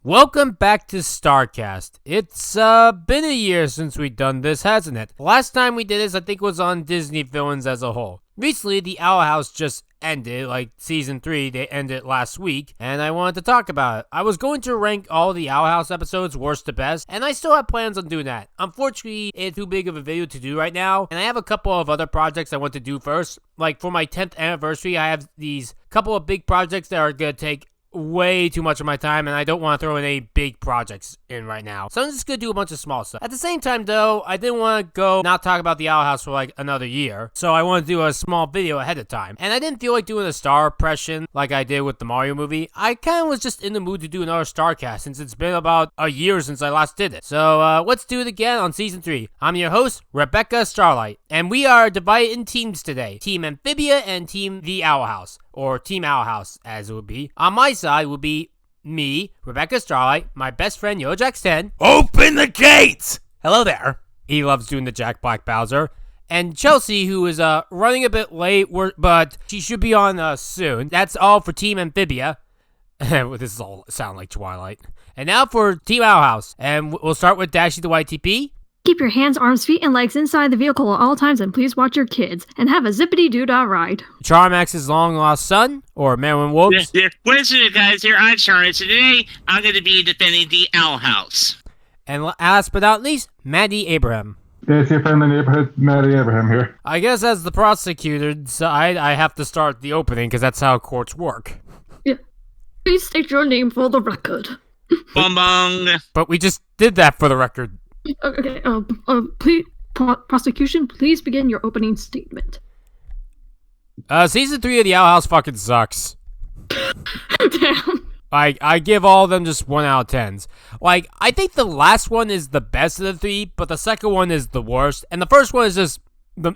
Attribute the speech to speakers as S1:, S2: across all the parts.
S1: Welcome back to StarCast. It's been a year since we've done this, hasn't it? The last time we did this, I think, was on Disney villains as a whole. Recently, the Owl House just ended, like Season 3, they ended last week, and I wanted to talk about it. I was going to rank all the Owl House episodes worst to best, and I still have plans on doing that. Unfortunately, it's too big of a video to do right now, and I have a couple of other projects I want to do first. Like, for my 10th anniversary, I have these couple of big projects that are going to take way too much of my time, and I don't want to throw in any big projects in right now. So I'm just gonna do a bunch of small stuff. At the same time, though, I didn't want to go not talk about the Owl House for like another year, so I wanted to do a small video ahead of time. And I didn't feel like doing a Star impression like I did with the Mario movie. I kind of was just in the mood to do another StarCast since it's been about a year since I last did it. So let's do it again on Season 3. I'm your host, Rebeccah Starlight, and we are divided in teams today. Team Amphibia and Team The Owl House. Or Team Owl House, as it would be. On my side would be me, Rebeccah Starlight, my best friend YoJax10.
S2: Open the gates!
S1: Hello there. He loves doing the Jack Black Bowser. And Chelsea, who is running a bit late, but she should be on soon. That's all for Team Amphibia. This is all sound like Twilight. And now for Team Owl House. And we'll start with Dashy the YTP.
S3: Keep your hands, arms, feet, and legs inside the vehicle at all times, and please watch your kids. And have a zippity-doo-dah ride.
S1: Charmax's long-lost son, or Marilyn Wolves.
S4: What's it, guys? Here, I'm Charlotte. So today, I'm going to be defending the Owl House.
S1: And last but not least, Maddie Abraham.
S5: It's your friend in the neighborhood, Matti Abraham here.
S1: I guess as the prosecutor side, I have to start the opening, because that's how courts work.
S3: Yeah. Please state your name for the record.
S4: Bong bong.
S1: But we just did that for the record.
S3: Okay, please, prosecution, please begin your opening statement.
S1: Season 3 of The Owl House fucking sucks.
S3: Damn.
S1: I give all of them just 1 out of 10s. Like, I think the last one is the best of the 3, but the second one is the worst, and the first one is just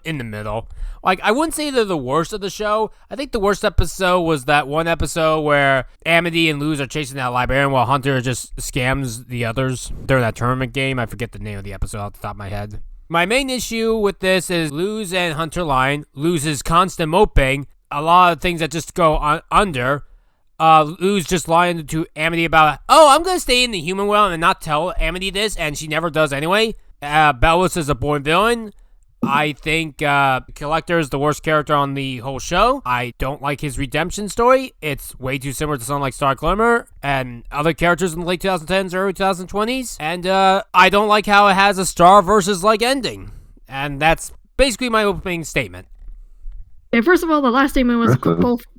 S1: in the middle. Like, I wouldn't say they're the worst of the show. I think the worst episode was that one episode where Amity and Luz are chasing that librarian while Hunter just scams the others during that tournament game. I forget the name of the episode off the top of my head. My main issue with this is Luz and Hunter lying. Luz's constant moping. A lot of things that just go under. Luz just lying to Amity about, oh, I'm going to stay in the human world and not tell Amity this, and she never does anyway. Bellis is a born villain. I think Collector is the worst character on the whole show. I don't like his redemption story. It's way too similar to something like Star Glimmer and other characters in the late 2010s, early 2020s. And I don't like how it has a Star versus like ending. And that's basically my opening statement.
S3: Yeah, first of all, the last statement was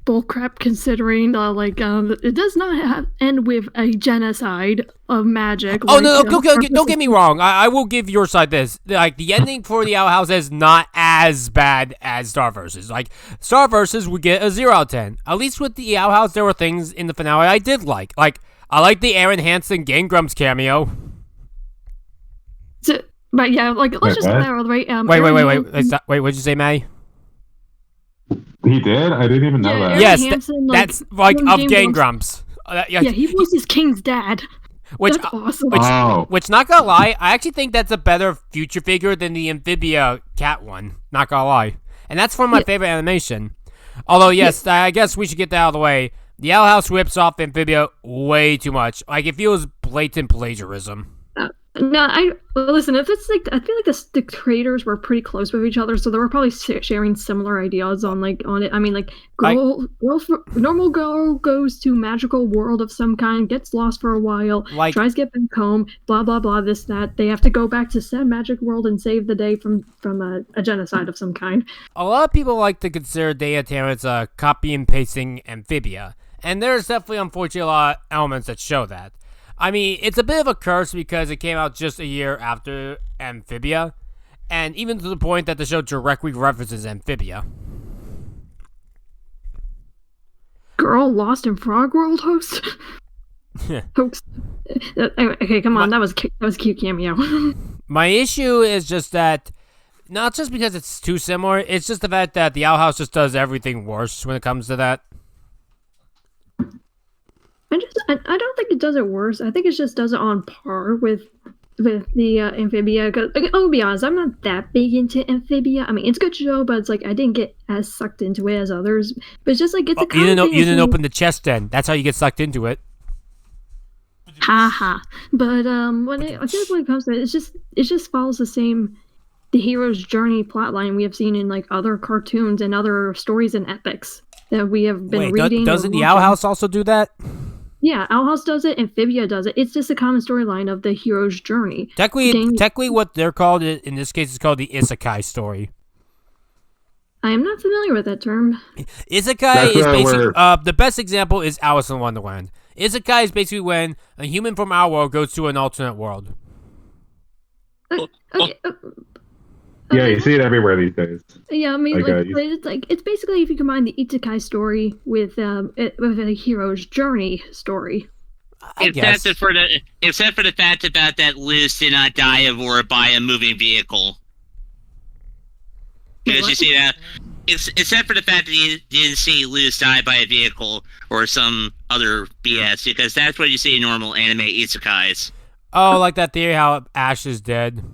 S3: bull crap considering, it does not end with a genocide of magic.
S1: Oh, no, don't get me wrong. I will give your side this. Like, the ending for the Owl House is not as bad as Star Versus. Like, Star Versus would get a 0 out of 10. At least with the Owl House, there were things in the finale I did like. Like, I like the Aaron Hansen Game Grumps cameo.
S3: But yeah, like, let's just right.
S1: Wait, what'd you say, May?
S5: He did? I didn't even know that.
S1: Yes, that's like of Game Grumps.
S3: Yeah, he voices King's dad.
S1: That's
S3: awesome.
S1: Which, not gonna lie, I actually think that's a better future figure than the Amphibia cat one. Not gonna lie. And that's from my favorite animation. Although, yes, I guess we should get that out of the way. The Owl House rips off Amphibia way too much. Like, it feels blatant plagiarism.
S3: No, listen. If it's like, I feel like the creators were pretty close with each other, so they were probably sharing similar ideas on it. I mean, like, normal girl goes to magical world of some kind, gets lost for a while, tries to get back home, blah blah blah, this that. They have to go back to said magic world and save the day from a genocide of some kind.
S1: A lot of people like to consider Dea Terrence a copy and pasting Amphibia, and there's definitely unfortunately a lot of elements that show that. I mean, it's a bit of a curse because it came out just a year after Amphibia, and even to the point that the show directly references Amphibia.
S3: Girl lost in Frog World host? Hoax. Okay, come on, that was a cute cameo.
S1: My issue is just that, not just because it's too similar, it's just the fact that the Owl House just does everything worse when it comes to that.
S3: I don't think it does it worse. I think it just does it on par with the Amphibia. Cause I'll be honest, I'm not that big into Amphibia. I mean, it's a good show, but it's like I didn't get as sucked into it as others. But it's just like it's a
S1: you didn't open the chest then. That's how you get sucked into it.
S3: Haha. But I feel like when it comes to it, it just follows the hero's journey plotline we have seen in like other cartoons and other stories and epics that we have been reading.
S1: Doesn't the Owl House also do that?
S3: Yeah, Owl House does it, Amphibia does it. It's just a common storyline of the hero's journey.
S1: Technically, what they're called in this case is called the Isekai story.
S3: I am not familiar with that term.
S1: Isekai is basically the best example is Alice in Wonderland. Isekai is basically when a human from our world goes to an alternate world.
S3: Okay.
S5: Yeah, you see it everywhere these days.
S3: Yeah, I mean, it's basically if you combine the Isekai story with a hero's journey story.
S4: Except for the fact about that Liz did not die of or by a moving vehicle. Because you see that, except for the fact that you didn't see Liz die by a vehicle or some other BS, because that's what you see in normal anime isekais.
S1: Oh, like that theory how Ash is dead.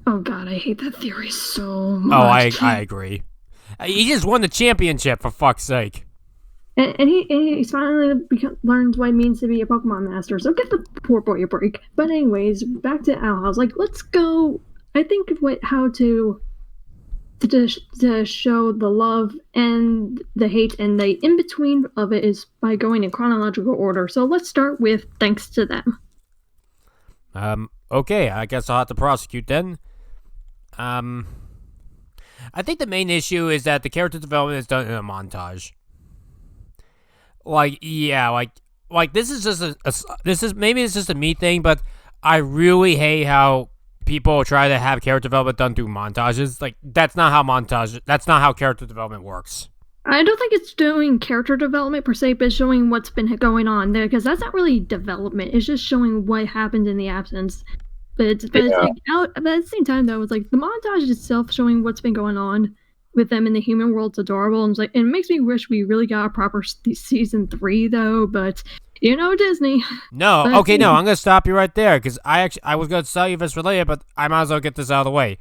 S3: Oh god, I hate that theory so much.
S1: Oh, I agree. He just won the championship, for fuck's sake.
S3: And he finally learns what it means to be a Pokemon master, so give the poor boy a break. But anyways, back to Owl House. Like, let's go. I think how to show the love and the hate and the in-between of it is by going in chronological order. So let's start with thanks to them.
S1: Okay, I guess I'll have to prosecute then. I think the main issue is that the character development is done in a montage. Like, yeah, like this is just maybe it's just a me thing, but I really hate how people try to have character development done through montages. Like, that's not how character development works.
S3: I don't think it's doing character development per se, but showing what's been going on there, because that's not really development. It's just showing what happened in the absence. But at the same time, though, it's like the montage itself showing what's been going on with them in the human world's adorable. And it makes me wish we really got a proper season 3, though. But Disney.
S1: No, I'm gonna stop you right there because I was gonna tell you if it's related, but I might as well get this out of the way.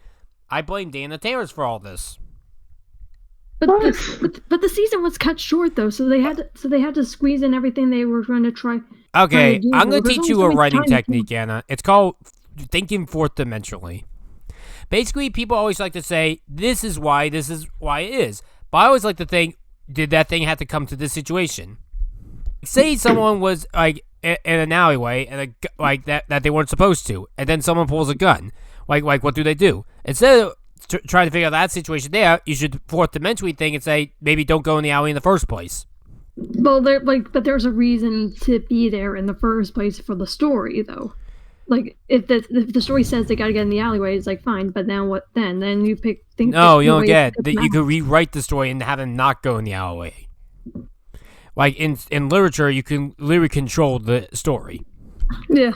S1: I blame Dana Taylor's for all this.
S3: But the season was cut short though, so they had to squeeze in everything they were going to try.
S1: Okay, I'm gonna teach you a writing technique, Anna. It's called thinking fourth dimensionally. Basically, people always like to say this is why it is, but I always like to think, did that thing have to come to this situation? Say someone was like in an alleyway and like that they weren't supposed to, and then someone pulls a gun. Like what do? Instead of trying to figure out that situation there, you should fourth dimensionally think and say maybe don't go in the alley in the first place.
S3: Well, but there's a reason to be there in the first place for the story, though. Like if the story says they got to get in the alleyway, it's like fine, but then what? Then you pick things.
S1: No, you don't get that. You could rewrite the story and have them not go in the alleyway. Like in literature, you can literally control the story.
S3: Yeah.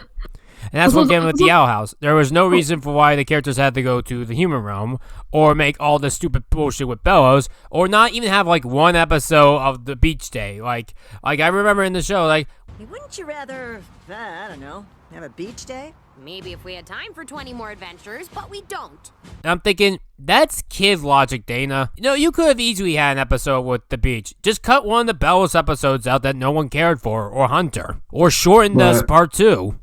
S1: And that's what came with the Owl House. There was no reason for why the characters had to go to the human realm, or make all this stupid bullshit with Bellows, or not even have like one episode of the beach day. Like I remember in the show, like,
S6: hey, wouldn't you rather, I don't know, have a beach day?
S7: Maybe if we had time for 20 more adventures, but we don't.
S1: And I'm thinking, that's kid logic, Dana. You could have easily had an episode with the beach. Just cut one of the Bellows episodes out that no one cared for, or Hunter, or shorten this part 2.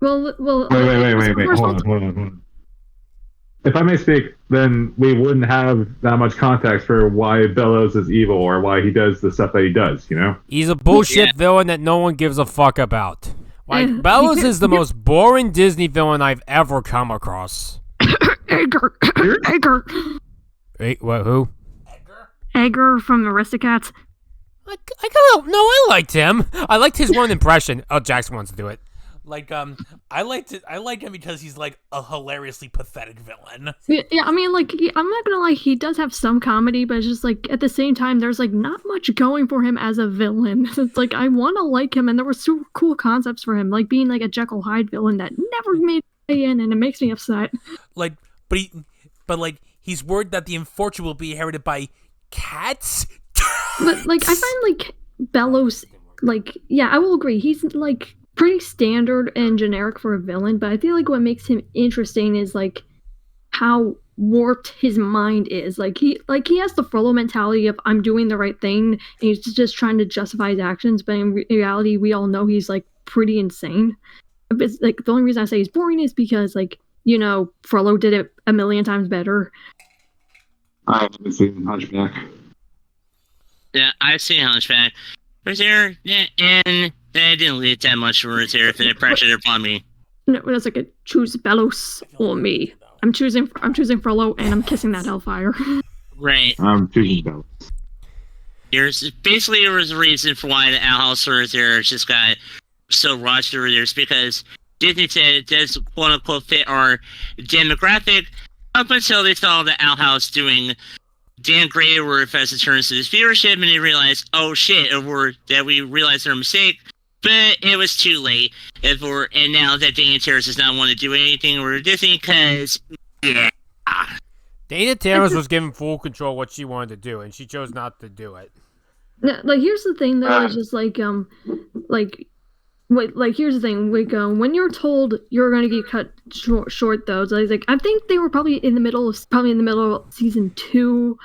S5: Well, wait. Hold on. If I may speak, then we wouldn't have that much context for why Bellows is evil or why he does the stuff that he does,
S1: He's a bullshit villain that no one gives a fuck about. Like, Bellows is the most boring Disney villain I've ever come across.
S3: Edgar.
S1: Wait, what, who?
S3: Edgar from Aristocats.
S1: I liked him. I liked his one impression. Oh, Jackson wants to do it.
S2: Like, I like him because he's like a hilariously pathetic villain.
S3: Yeah, I mean, like, I'm not gonna lie, he does have some comedy, but it's just like at the same time, there's like not much going for him as a villain. It's like I want to like him, and there were super cool concepts for him, like being like a Jekyll Hyde villain that never made it in, and it makes me upset.
S2: Like, but he's worried that the unfortunate will be inherited by cats.
S3: But like, I find like Bellows, like, yeah, I will agree, he's like pretty standard and generic for a villain, but I feel like what makes him interesting is like how warped his mind is. Like he has the Frollo mentality of I'm doing the right thing, and he's just trying to justify his actions, but in reality we all know he's like pretty insane. it's like the only reason I say he's boring is because like Frollo did it a million times better.
S5: I haven't seen Hunchback.
S4: Yeah, I've seen Hunchback. Rosaire, yeah, and they didn't leave that much for Rosaire for the pressure upon me.
S3: No, it's like a choose Belos or me. I'm choosing Frollo, and I'm kissing that Hellfire.
S4: Right.
S5: I'm choosing Belos.
S4: There was a reason for why the Owl House Rosaire just got so rushed over there. It's because Disney said it does quote unquote fit our demographic up until they saw the Owl House doing damn great work as it turns to this viewership, and they realized, oh shit, that we realized our mistake, but it was too late. And now that Dana Terrace does not want to do anything over Disney, because, yeah.
S1: Dana Terrace was given full control of what she wanted to do, and she chose not to do it.
S3: No, like here's the thing though, it's just like here's the thing, like when you're told you're gonna get cut short though, it's like I think they were probably in the middle of season 2.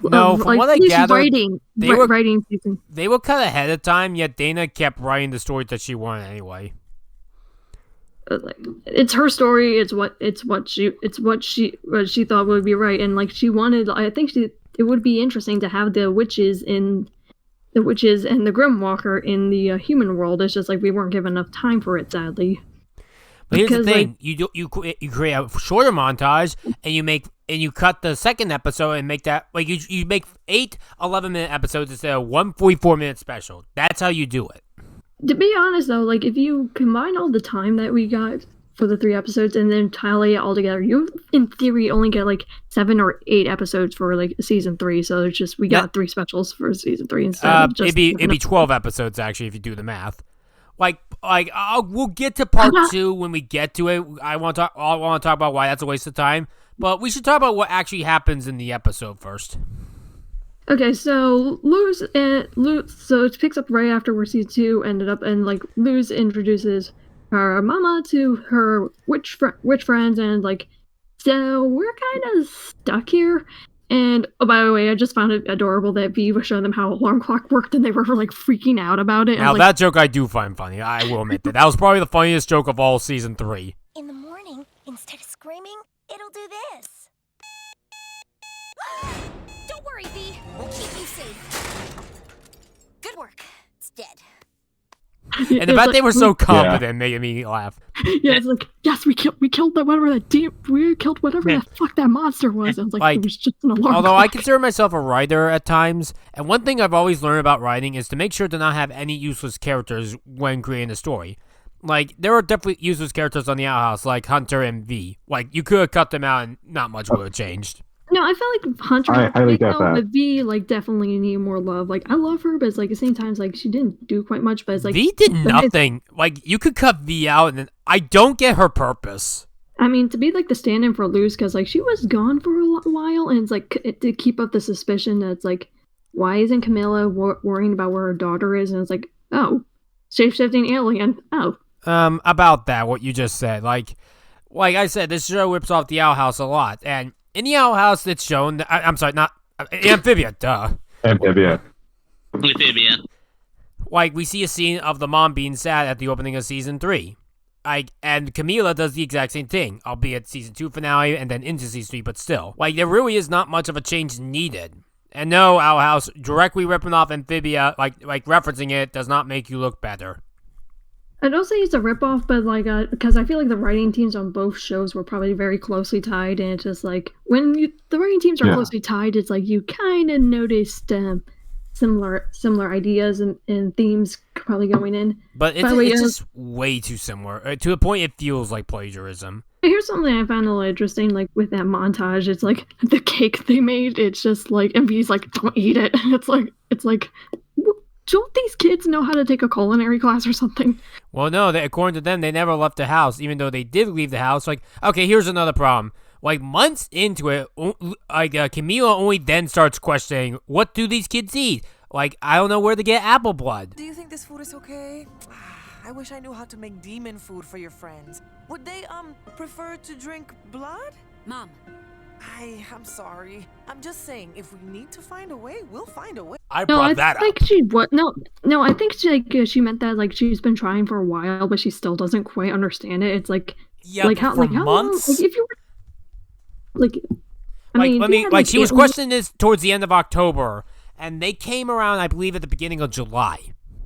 S1: No, from what I gather,
S3: writing season.
S1: They were cut ahead of time, yet Dana kept writing the story that she wanted anyway.
S3: Like it's her story. It's what she thought would be right, and like she wanted. I think it would be interesting to have the witches and the Grimwalker in the human world. It's just like we weren't given enough time for it, sadly.
S1: But here's the thing: you create a shorter montage, and you cut the second episode and make that like you make 8 11-minute episodes instead of 1 44-minute special. That's how you do it.
S3: To be honest, though, like if you combine all the time that we got for the 3 episodes and then tally it all together, you in theory only get like 7 or 8 episods for like season 3. So it's just we got 3 specials for season 3 instead. Of just
S1: it'd be 12 episodes actually if you do the math. We'll get to part 2 when we get to it. I want to talk about why that's a waste of time, but we should talk about what actually happens in the episode first.
S3: Okay, so Luz, so it picks up right after where season 2 ended up, and like Luz introduces her mama to her witch friends, and like, so we're kind of stuck here. And oh, by the way, I just found it adorable that V was showing them how alarm clock worked, and they were like freaking out about it.
S1: Now that joke I do find funny. I will admit that was probably the funniest joke of all season 3.
S8: In the morning, instead of screaming, it'll do this.
S7: Don't worry, V. We'll keep you safe. Good work. It's dead.
S1: And the fact they were so confident made me laugh.
S3: Yeah, it's like, yes, we killed whatever the fuck that monster was. I was like, it was just an alarm
S1: although
S3: clock.
S1: I consider myself a writer at times, and one thing I've always learned about writing is to make sure to not have any useless characters when creating a story. Like, there are definitely useless characters on the Owl House, like Hunter and V. Like, you could have cut them out and not much would have changed.
S3: No, I felt like Hunter but V like definitely need more love. Like I love her, but it's like at the same time, it's like she didn't do quite much. But it's like
S1: V did nothing. Like you could cut V out, and then I don't get her purpose.
S3: I mean, to be like the stand-in for Luz, because like she was gone for a while, and it's like to keep up the suspicion that it's like, why isn't Camilla worrying about where her daughter is? And it's like, oh, shape-shifting alien. Oh,
S1: about that, what you just said, like I said, this show rips off the Owl House a lot, and in the Owl House, it's shown. I'm sorry, not Amphibia. Duh.
S5: Amphibia.
S1: Like we see a scene of the mom being sad at the opening of season 3. And Camila does the exact same thing, albeit season 2 finale and then into season 3. But still, like there really is not much of a change needed. And no, Owl House directly ripping off Amphibia, like referencing it, does not make you look better.
S3: I don't say it's a ripoff, but like, because I feel like the writing teams on both shows were probably very closely tied, and it's just like when the writing teams are closely tied, it's like you kind of noticed similar ideas and themes probably going in.
S1: But it's just way too similar to the point it feels like plagiarism.
S3: Here's something I found a little interesting, like with that montage. It's like the cake they made. It's just like, and V's like, don't eat it. It's like. Don't these kids know how to take a culinary class or something?
S1: Well, no, according to them, they never left the house, even though they did leave the house. Like, okay, here's another problem. Like, months into it, Camila only then starts questioning, what do these kids eat? Like, I don't know where to get apple blood.
S9: Do you think this food is okay? I wish I knew how to make demon food for your friends. Would they, prefer to drink blood?
S7: Mom,
S9: I'm sorry. I'm just saying, if we need to find a way, we'll find a way.
S2: I
S3: No,
S2: brought
S3: I
S2: that
S3: think
S2: up.
S3: she what? No. I think she meant that like she's been trying for a while, but she still doesn't quite understand it. It's like
S2: Yeah,
S3: like
S2: but
S3: how
S2: for
S3: like how long?
S2: months?
S3: Like if you were like, I
S1: Like,
S3: mean,
S1: let
S3: if you
S1: me,
S3: had,
S1: like, she was
S3: it-
S1: questioning this towards the end of October, and they came around, I believe, at the beginning of July.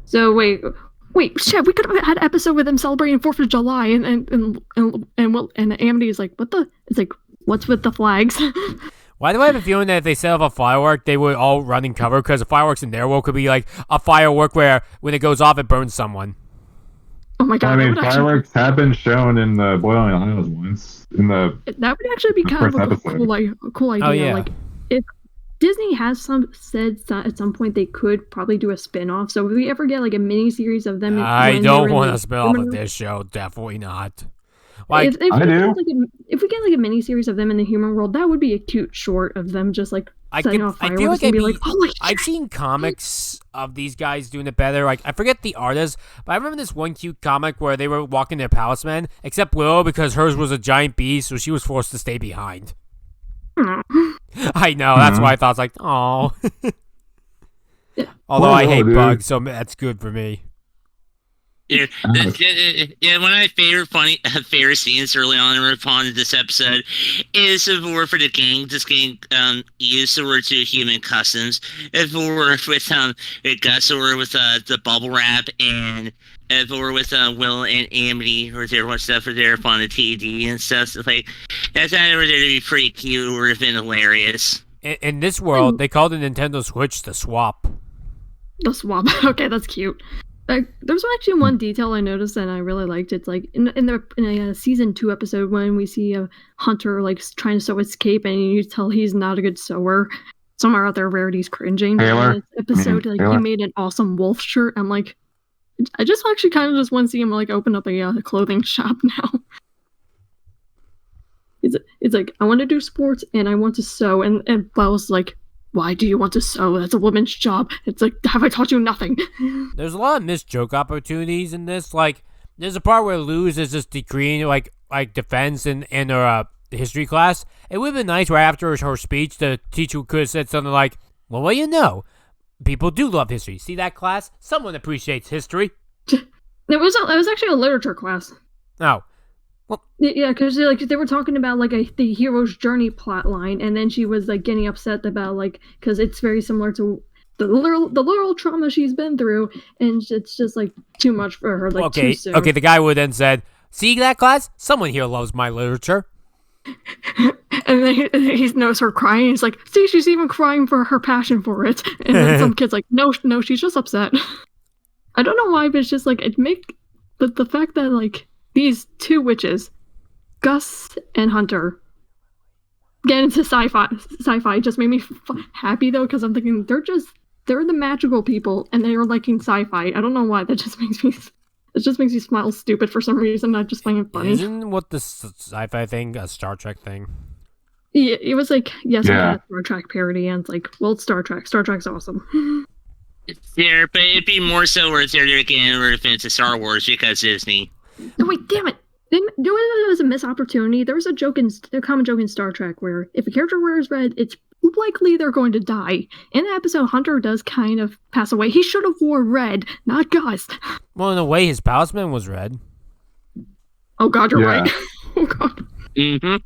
S3: So wait, shit, we could have had an episode with them celebrating 4th of July, and Amity is like, what the? It's like, what's with the flags?
S1: Why do I have a feeling that if they set off a firework, they would all run in cover? Because the fireworks in their world could be like a firework where when it goes off, it burns someone.
S3: Oh my god!
S5: I mean,
S3: that would
S5: fireworks have been shown in the Boiling Isles once.
S3: that would actually be
S5: the
S3: kind of a
S5: first episode.
S3: cool idea.
S1: Oh, yeah.
S3: Like, if Disney has said at some point they could probably do a spin-off. So if we ever get like a mini series of them,
S1: I
S3: when
S1: don't
S3: they're in
S1: want
S3: the
S1: to spin off
S3: human
S1: of
S3: world-
S1: this show. Definitely not. Like,
S3: if
S5: I do.
S3: if we get like a mini series of them in the human world, that would be a cute short of them just like
S1: I
S3: setting off
S1: feel
S3: fireworks
S1: like
S3: and be like, holy shit.
S1: I've seen comics of these guys doing it better. Like, I forget the artist, but I remember this one cute comic where they were walking their palace man, except Willow, because hers was a giant beast, so she was forced to stay behind. I know, that's why I thought, it's like, oh. Although I
S5: Well,
S1: hate
S5: dude.
S1: bugs, so that's good for me.
S4: Yeah, one of my favorite scenes early on in this episode is if it were for the gang, just getting used to word to human customs. If it were with Gus or with the bubble wrap, and if it were with Will and Amity or their what stuff or their on the TD and stuff. So like that's not ever there to be pretty cute or have been hilarious.
S1: In this world, they called the Nintendo Switch the Swap.
S3: The swap. Okay, that's cute. Like, there's actually one detail I noticed and I really liked. It's like in a season 2 episode when we see a hunter like trying to sew his cape and you tell he's not a good sewer. Somewhere out there, Rarity's cringing.
S5: Taylor?
S3: In this episode, like
S5: Taylor?
S3: he made an awesome wolf shirt. I'm like, I just actually kind of just want to see him like open up a clothing shop now. It's like I want to do sports and I want to sew, and Belle's like, why do you want to sew? That's a woman's job. It's like, have I taught you nothing?
S1: There's a lot of missed joke opportunities in this. Like, there's a part where Luz is just decreeing like defense in her history class. It would have been nice right after her speech, the teacher could have said something like, well, you know, people do love history. See that class? Someone appreciates history.
S3: It was actually a literature class.
S1: Oh.
S3: Yeah, because like they were talking about like the hero's journey plot line, and then she was like getting upset about like because it's very similar to the literal trauma she's been through, and it's just like too much for her. Like
S1: Okay,
S3: too soon.
S1: okay. The guy would then said, "See that class? Someone here loves my literature."
S3: And then he knows her crying. He's like, "See, she's even crying for her passion for it." And then some kid's like, "No, she's just upset." I don't know why, but it's just like it make the fact that like these two witches, Gus and Hunter, get into sci-fi just made me happy though, because I'm thinking they're the magical people and they're liking sci-fi. I don't know why, that just makes me smile stupid for some reason. I just find it funny.
S1: Isn't what the sci-fi thing a Star Trek thing?
S3: Yeah, it was like, yes, I
S5: Yeah.
S3: had a Star Trek parody, and it's like, well, it's Star Trek. Star Trek's awesome.
S4: Yeah, but it'd be more so where they're getting rid of into Star Wars because Disney.
S3: No, wait, damn it! You know what was a missed opportunity? There was a common joke in Star Trek where if a character wears red, it's likely they're going to die. In the episode, Hunter does kind of pass away. He should have wore red, not Gus.
S1: Well, in a way, his palisman was red.
S3: Oh god, you're
S5: Yeah.
S3: right. Oh god.
S4: Mm-hmm.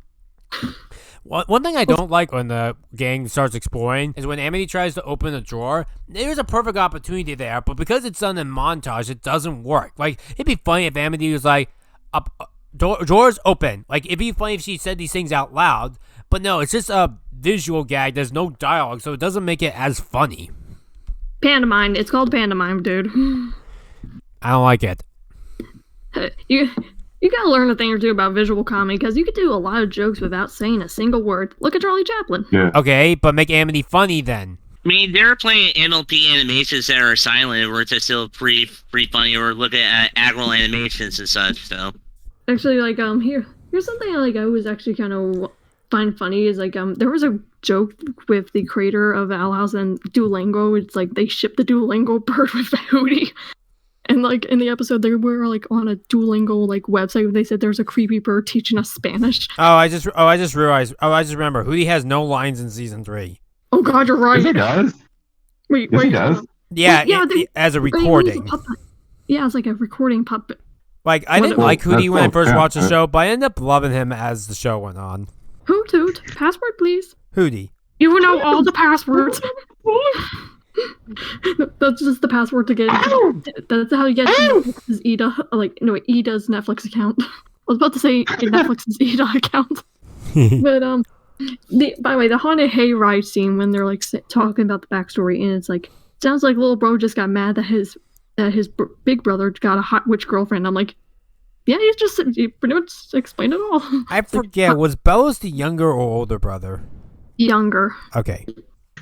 S1: One thing I don't like when the gang starts exploring is when Amity tries to open a drawer. There's a perfect opportunity there, but because it's done in montage, it doesn't work. Like, it'd be funny if Amity was like, doors open. Like, it'd be funny if she said these things out loud, but no, it's just a visual gag. There's no dialogue, so it doesn't make it as funny.
S3: Pantomime. It's called pantomime, dude.
S1: I don't like it.
S3: You gotta learn a thing or two about visual comedy, because you could do a lot of jokes without saying a single word. Look at Charlie Chaplin.
S5: Yeah.
S1: Okay, but make Amity funny then.
S4: I mean, they're playing MLP animations that are silent, where it's still pretty funny, or look at Agro animations and such. So,
S3: Actually, like here's something I was actually kind of find funny is like there was a joke with the creator of Owl House and Duolingo. It's like they shipped the Duolingo bird with Hootie, And like in the episode, they were like on a Duolingo like website where they said there's a creepy bird teaching us Spanish.
S1: I just realized. I just remember. Hootie has no lines in season 3.
S3: Oh God, you're right.
S5: Yes, he does.
S3: Wait,
S5: Yes, he
S3: wait.
S5: does.
S1: Yeah, as a recording.
S3: Yeah, it's like a recording puppet.
S1: Like, I didn't like Hootie when I first
S5: yeah,
S1: watched the show, but I ended up loving him as the show went on.
S3: Hoot, password please.
S1: Hootie.
S3: You know all the passwords. That's just the password to get. That's how you get Netflix's Ida. Like, no, Ida's Netflix account. I was about to say Netflix's Ida account. But by the way, the haunted hayride scene when they're like talking about the backstory, and it's like sounds like little bro just got mad that his big brother got a hot witch girlfriend. I'm like, yeah, you pretty much explained it all.
S1: I forget, was Bellows the younger or older brother?
S3: Younger.
S1: Okay.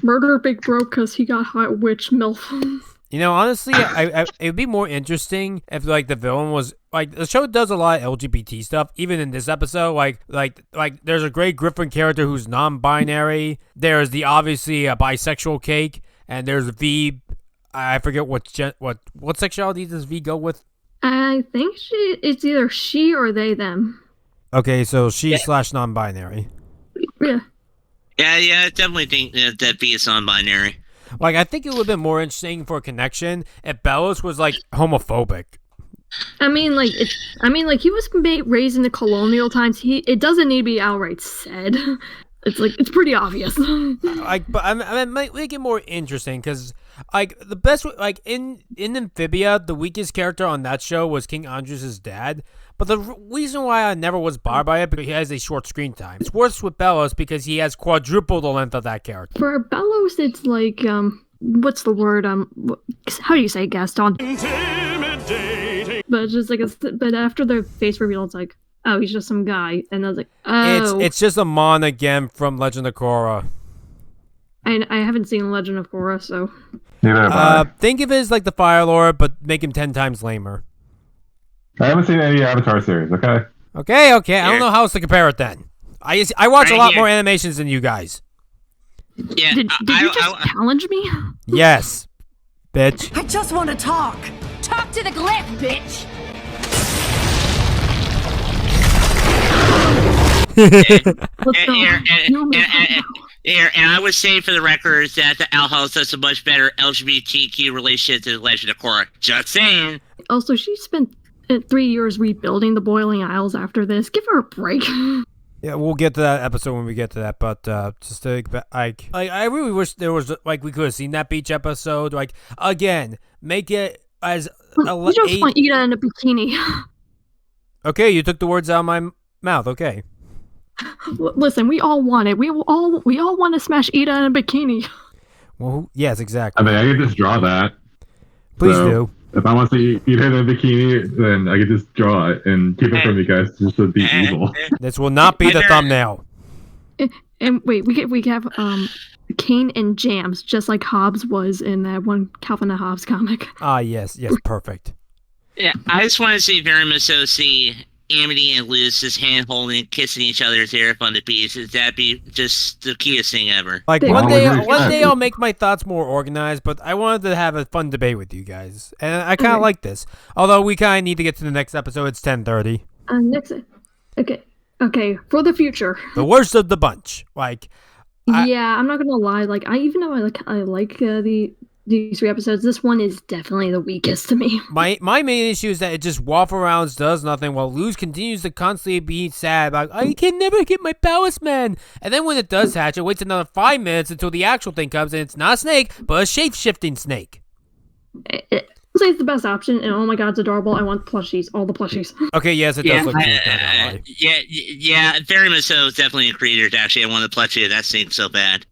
S3: Murder big bro because he got hot witch milf.
S1: You know, honestly, it would be more interesting if like the villain was like the show does a lot of LGBT stuff. Even in this episode, like there's a great Griffin character who's non-binary. There's the obviously a bisexual cake, and there's V. I forget what sexuality does V go with. I
S3: think it's either she or they them.
S1: Okay, so she / non-binary.
S3: Yeah.
S4: Yeah, I definitely think that V is non-binary.
S1: Like, I think it would have been more interesting for a connection if Bellows was like homophobic.
S3: I mean, like he was raised in the colonial times. It doesn't need to be outright said. It's pretty obvious.
S1: But I might make it more interesting because, like, the best, like in Amphibia, the weakest character on that show was King Andrew's dad. But the reason why I never was bothered by it because he has a short screen time. It's worse with Bellows because he has quadruple the length of that character.
S3: For Bellows, it's like what's the word? How do you say Gaston? Intimidating. But it's just like but after the face reveal, it's like, oh, he's just some guy, and I was like, oh,
S1: it's just a Mon again from Legend of Korra.
S3: I haven't seen Legend of Korra, so.
S1: Think of it as like the Fire Lord, but make him 10 times lamer.
S5: I haven't seen any Avatar series. Okay.
S1: Okay. I don't know how else to compare it then. I watch a lot more animations than you guys.
S4: Yeah.
S3: Did you just challenge me?
S1: Yes, bitch.
S9: I just want to talk.
S7: Talk to the glyph, bitch.
S4: And I would say for the record that the Owl House does a much better LGBTQ relationship to the Legend of Korra. Just saying.
S3: Also, she spent 3 years rebuilding the Boiling Isles after this. Give her a break.
S1: Yeah, we'll get to that episode when we get to that. But just to like, I really wish there was like we could have seen that beach episode. Like again, make it as
S3: you just want Ida in a bikini.
S1: Okay, you took the words out of my mouth. Okay.
S3: Listen, we all want it. We all want to smash Ida in a bikini.
S1: Well, yes, exactly.
S5: I mean, I could just draw that.
S1: Please do.
S5: If I want to see Ida in a bikini, then I could just draw it and keep it from you guys just to be evil.
S1: This will not be the thumbnail.
S3: And wait, we have Kane and Jams, just like Hobbs was in that one Calvin and Hobbes comic.
S1: Ah, yes, perfect.
S4: Yeah, I just want to see very much so see Amity and Liz just hand holding, kissing each other's hair on the beach. That'd be just the cutest thing ever.
S1: Like one day I'll make my thoughts more organized, but I wanted to have a fun debate with you guys, and I kind of like this. Although we kind of need to get to the next episode. It's 10:30.
S3: Okay. For the future,
S1: the worst of the bunch. Like,
S3: I'm not gonna lie. Like, even though I like these 3 episodes, this one is definitely the weakest to me.
S1: My main issue is that it just waffle around, does nothing, while Luz continues to constantly be sad about, I can never get my powers, man. And then when it does hatch, it waits another 5 minutes until the actual thing comes, and it's not a snake, but a shape-shifting snake.
S3: I'd say it's the best option, and oh my god, it's adorable. I want plushies, all the plushies.
S1: Okay, yes, it does look cute.
S4: Yeah, very much so. It's definitely a creator to actually want to plushie of that snake so bad.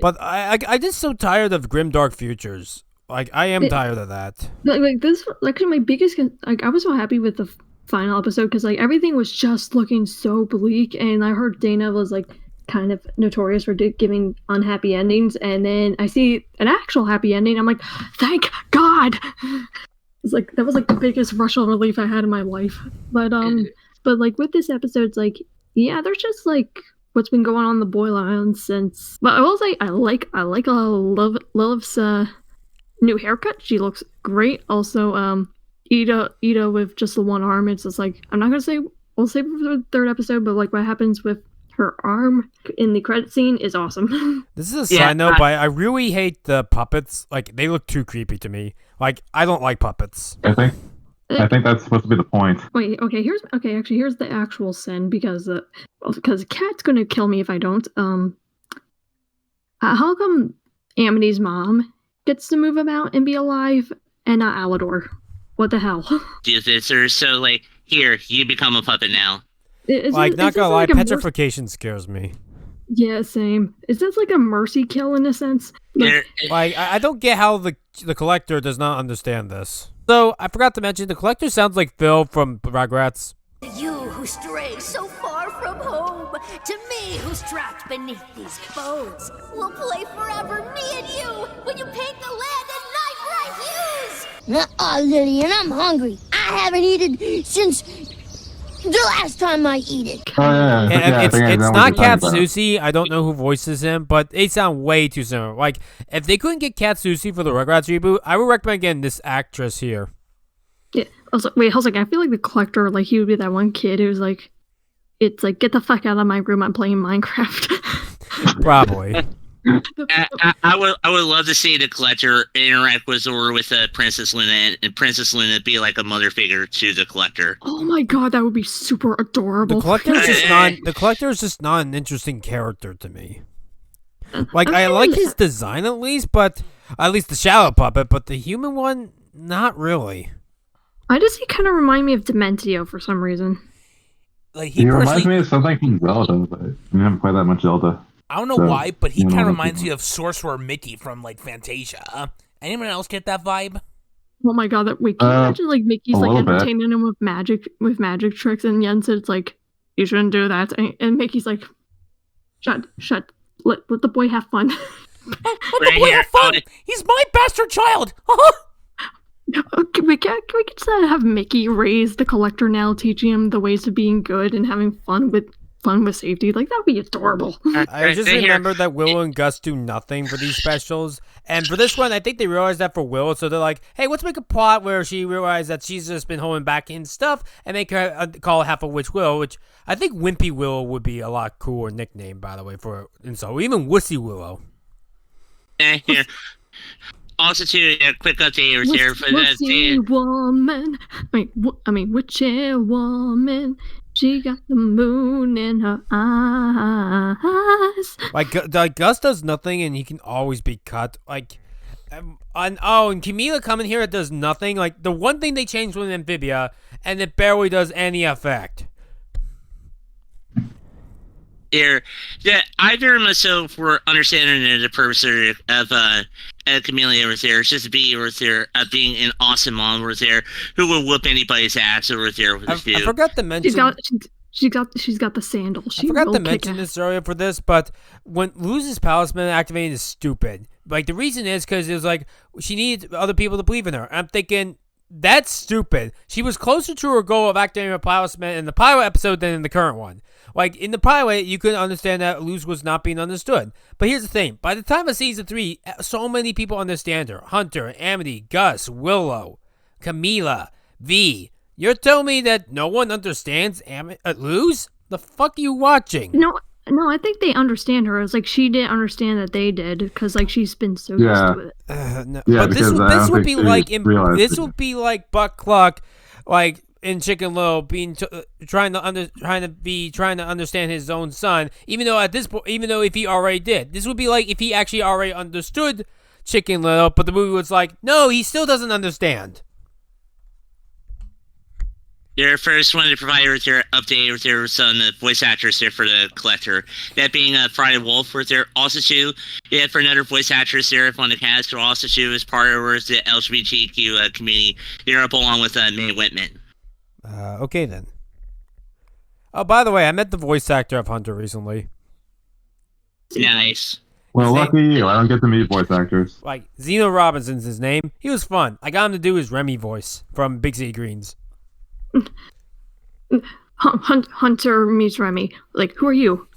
S1: But I just so tired of grim dark futures. Like, I am tired of that.
S3: Like this, like my biggest, like I was so happy with the final episode because like everything was just looking so bleak, and I heard Dana was like kind of notorious for giving unhappy endings, and then I see an actual happy ending. I'm like, thank God. It's like that was like the biggest rush of relief I had in my life. But like with this episode, it's like there's just like what's been going on the Boyle Island since. But I will say I like Lilith's new haircut. She looks great. Also, Ida with just the one arm. It's just like I'm not gonna say we'll save it for the third episode, but like what happens with her arm in the credit scene is awesome.
S1: This is a side note, but I really hate the puppets. Like, they look too creepy to me. Like, I don't like puppets.
S5: I think that's supposed to be the point.
S3: Wait, okay, here's the actual sin because Kat's gonna kill me if I don't. How come Amity's mom gets to move about and be alive and not Alador? What the hell?
S4: So, like, here, you become a puppet now.
S1: Not gonna lie, petrification scares me.
S3: Yeah, same. Is this like a mercy kill in a sense?
S1: Like, I don't get how the Collector does not understand this. So, I forgot to mention, the Collector sounds like Phil from Rugrats.
S8: You who stray so far from home, to me who's trapped beneath these bones. We'll play forever, me and you, when you paint the land in night bright hues.
S10: Nuh-uh, Lillian, I'm hungry. I haven't eaten since the last time I eat it.
S1: It's not Katsushi. I don't know who voices him, but they sound way too similar. Like, if they couldn't get Katsushi for the Rugrats reboot, I would recommend getting this actress here.
S3: Yeah. I was like, I feel like the Collector, like, he would be that one kid who's like, it's like, get the fuck out of my room, I'm playing Minecraft.
S1: Probably.
S4: I would love to see the Collector interact with Princess Luna, and Princess Luna be like a mother figure to the Collector.
S3: Oh my god, that would be super adorable.
S1: The Collector is just not an interesting character to me. Like, I like his design at least the Shadow Puppet, but the human one, not really.
S3: Why does he kind of remind me of Dementio for some reason?
S2: Like
S5: he reminds me of something from Zelda, but I haven't played that much Zelda.
S2: I don't know why, but he kind of reminds me of Sorcerer Mickey from like Fantasia. Anyone else get that vibe?
S3: Oh my god! Can you imagine like Mickey's like entertaining him with magic tricks, and Yen said it's like you shouldn't do that, and Mickey's like, shut, let the boy have fun.
S2: Let the boy have fun. He's my bastard child.
S3: Can we just have Mickey raise the Collector now, teaching him the ways of being good and having fun with safety? Like, that would be adorable.
S1: I just remembered that Willow and Gus do nothing for these specials, and for this one, I think they realized that for Willow, so they're like, hey, let's make a plot where she realized that she's just been holding back in stuff, and make her call Half a Witch Willow, which I think Wimpy Willow would be a lot cooler nickname, by the way, and so even Wussy Willow.
S4: Here. Also, too, a quick update here for the
S3: woman. Witchy woman. She got the moon in her eyes.
S1: Like Gus does nothing, and he can always be cut. Like, and Camila coming here, it does nothing. Like, the one thing they changed with Amphibia, and it barely does any effect.
S4: Here, yeah, I very much so for understanding the purpose of Camellia was there. It's just to be over there, being an awesome mom over there who will whoop anybody's ass over there with this
S1: I forgot to mention.
S3: She's got the sandal.
S1: I forgot to mention this earlier for this, but when Luz's Palisman activated is stupid. Like, the reason is because it was like she needed other people to believe in her. I'm thinking that's stupid. She was closer to her goal of activating her Palisman in the pilot episode than in the current one. Like, in the pilot, you could understand that Luz was not being understood. But here's the thing. By the time of Season 3, so many people understand her. Hunter, Amity, Gus, Willow, Camila, V. You're telling me that no one understands Luz? The fuck are you watching?
S3: No, I think they understand her. It's like she didn't understand that they did, because like she's been so used to it.
S1: No. But this would be like Buck Cluck, like in Chicken Little, trying to understand his own son, even though at this point, if he already did, this would be like if he actually already understood Chicken Little, but the movie was like, no, he still doesn't understand.
S4: Their first one to provide with their update with their son, the voice actress there for the Collector. That being Friday Wolf, with their also too, yeah, for another voice actress there on the cast, who also too is part of the LGBTQ community. They're up along with Mae Whitman.
S1: Okay then. Oh, by the way, I met the voice actor of Hunter recently.
S4: Nice.
S5: Well, lucky you. I don't get to meet voice actors.
S1: Like, Zeno Robinson's his name. He was fun. I got him to do his Remy voice from Big City Greens.
S3: Hunter meets Remy. Like, who are you?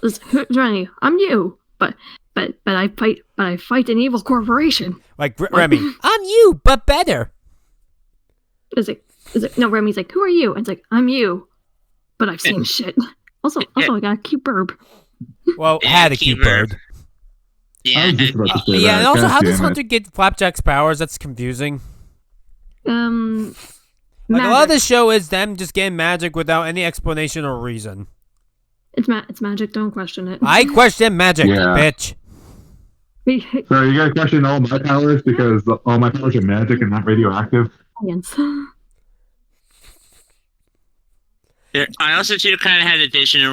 S3: Who's Remy? I'm you. But I fight an evil corporation.
S1: Like Remy. I'm you, but better.
S3: No, Remy's like, who are you? And it's like, I'm you. But I've seen shit. Also, I got a cute burb.
S1: Well, had a cute bird.
S4: Yeah,
S5: I was just about to say
S1: Yeah,
S5: that.
S1: and also,
S5: God
S1: how does
S5: damn it.
S1: Hunter get Flapjack's powers? That's confusing. Like, a lot of
S3: Magic.
S1: the show is them just getting magic without any explanation or reason.
S3: It's magic, don't question it.
S1: I question magic,
S5: Yeah.
S1: bitch.
S5: So you guys question all my powers because all my powers are magic and not radioactive?
S3: Science.
S4: I also too kind of had a vision of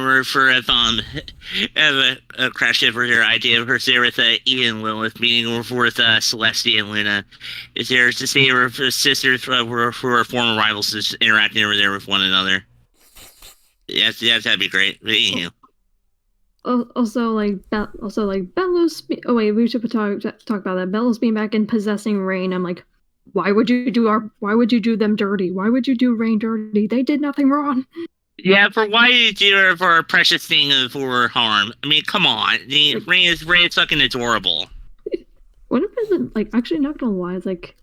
S4: a crash over here idea of her there with Ian Lilith meeting with Celestia and Luna. Is there to see her sisters who are former rivals just interacting over there with one another? Yes, that'd be great. But,
S3: Also, Bellows. Oh wait, we should talk about that. Bellows being back and possessing Rain. I'm like, why would you do them dirty? Why would you do Rain dirty? They did nothing wrong.
S4: Yeah, for why you do it for a precious thing for harm? I mean, come on. Rain is fucking adorable.
S3: What if it's like actually not gonna lie? It's like,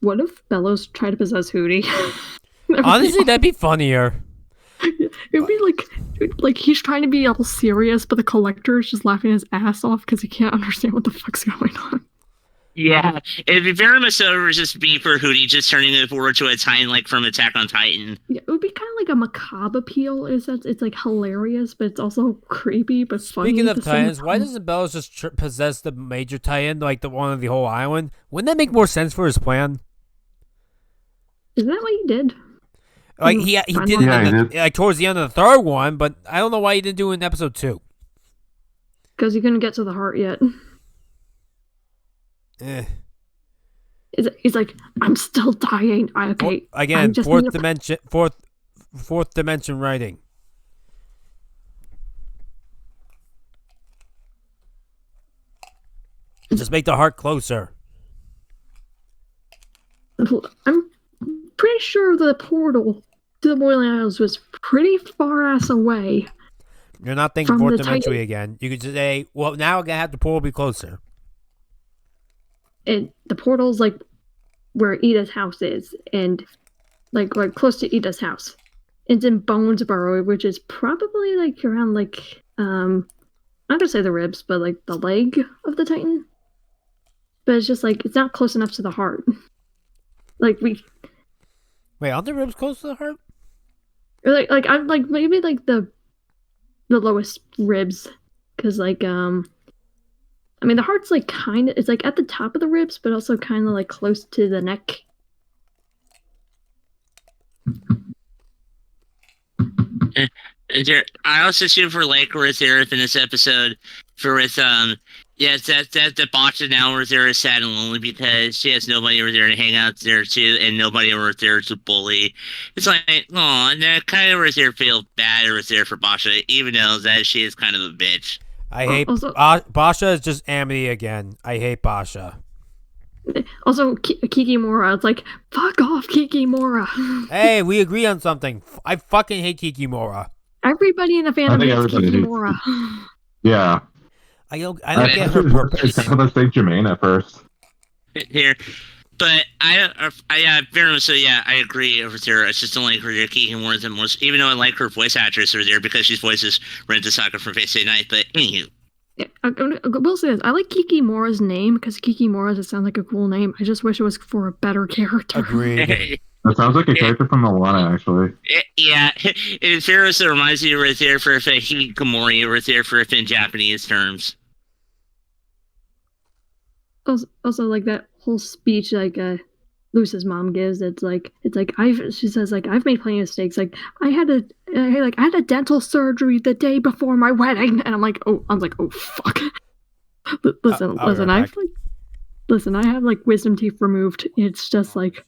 S3: what if Bellows tried to possess Hootie?
S1: Honestly, that'd be funnier.
S3: It'd be like he's trying to be all serious, but the collector is just laughing his ass off because he can't understand what the fuck's going on.
S4: Yeah, it'd be very much so just be for Hootie just turning it forward to a Titan like from Attack on Titan.
S3: Yeah, it would be kind of like a macabre appeal. Is that it's like hilarious, but it's also creepy but funny.
S1: Speaking
S3: at
S1: of
S3: the same
S1: Titans, why
S3: time.
S1: doesn't Bellows just possess the major Titan, like the one of the whole island? Wouldn't that make more sense for his plan?
S3: Isn't that what he did?
S1: Like he did it like towards the end of the third one, but I don't know why he didn't do it in episode 2.
S3: Because he couldn't get to the heart yet. He's like, I'm still dying. Okay.
S1: Again, fourth dimension writing. Just make the heart closer.
S3: I'm pretty sure the portal to the Boiling Isles was pretty far ass away.
S1: You're not thinking
S3: From
S1: fourth
S3: the
S1: dimension
S3: Titan.
S1: again. You could just say, well, now I'm gonna have the portal be closer.
S3: And the portal's like where Ida's house is, and like close to Ida's house. It's in Bonesborough, which is probably like around like I'm not gonna say the ribs, but like the leg of the Titan. But it's just like it's not close enough to the heart. Like we
S1: Wait, aren't the ribs close to the heart?
S3: or like I'm like maybe like the lowest ribs, because like I mean the heart's like kind of it's like at the top of the ribs, but also kind of like close to the neck.
S4: I also shoot for like with Aerith in this episode for with yes that the Botcha now over there is sad and lonely because she has nobody over there to hang out there too and nobody over there to bully. It's like oh, and that kind of over there feel bad over there for Botcha even though that she is kind of a bitch.
S1: I hate
S3: Also-
S1: Basha is just Amity again. I hate Basha.
S3: Also, Kikimora, it's like, fuck off, Kikimora.
S1: Hey, we agree on something. I fucking hate Kikimora.
S3: Everybody in the
S5: I
S3: fandom
S5: think
S3: hates
S5: everybody hates
S3: Kikimora.
S5: Yeah.
S1: I don't get her
S5: It's
S1: purpose.
S5: kind of Saint Germain at first.
S4: Here. But I very much so. Yeah, I agree over there. I just don't like her Kiki more than most, even though I like her voice actress over there because she voices Ren Tasaka from Face Day Night. But anywho,
S3: Yeah, I will say this. I like Kikimora's name because Kikimora just sounds like a cool name. I just wish it was for a better character.
S1: Agreed.
S5: That sounds like a character from Moana, actually.
S4: yeah, it very much reminds me right there for Hikikomori right there for in Japanese terms.
S3: Also, like that whole speech, like Luce's mom gives. It's like she says like I've made plenty of mistakes. Like I had a dental surgery the day before my wedding, and I'm like oh fuck. Listen,
S1: I'll be right back.
S3: I have like wisdom teeth removed. It's just like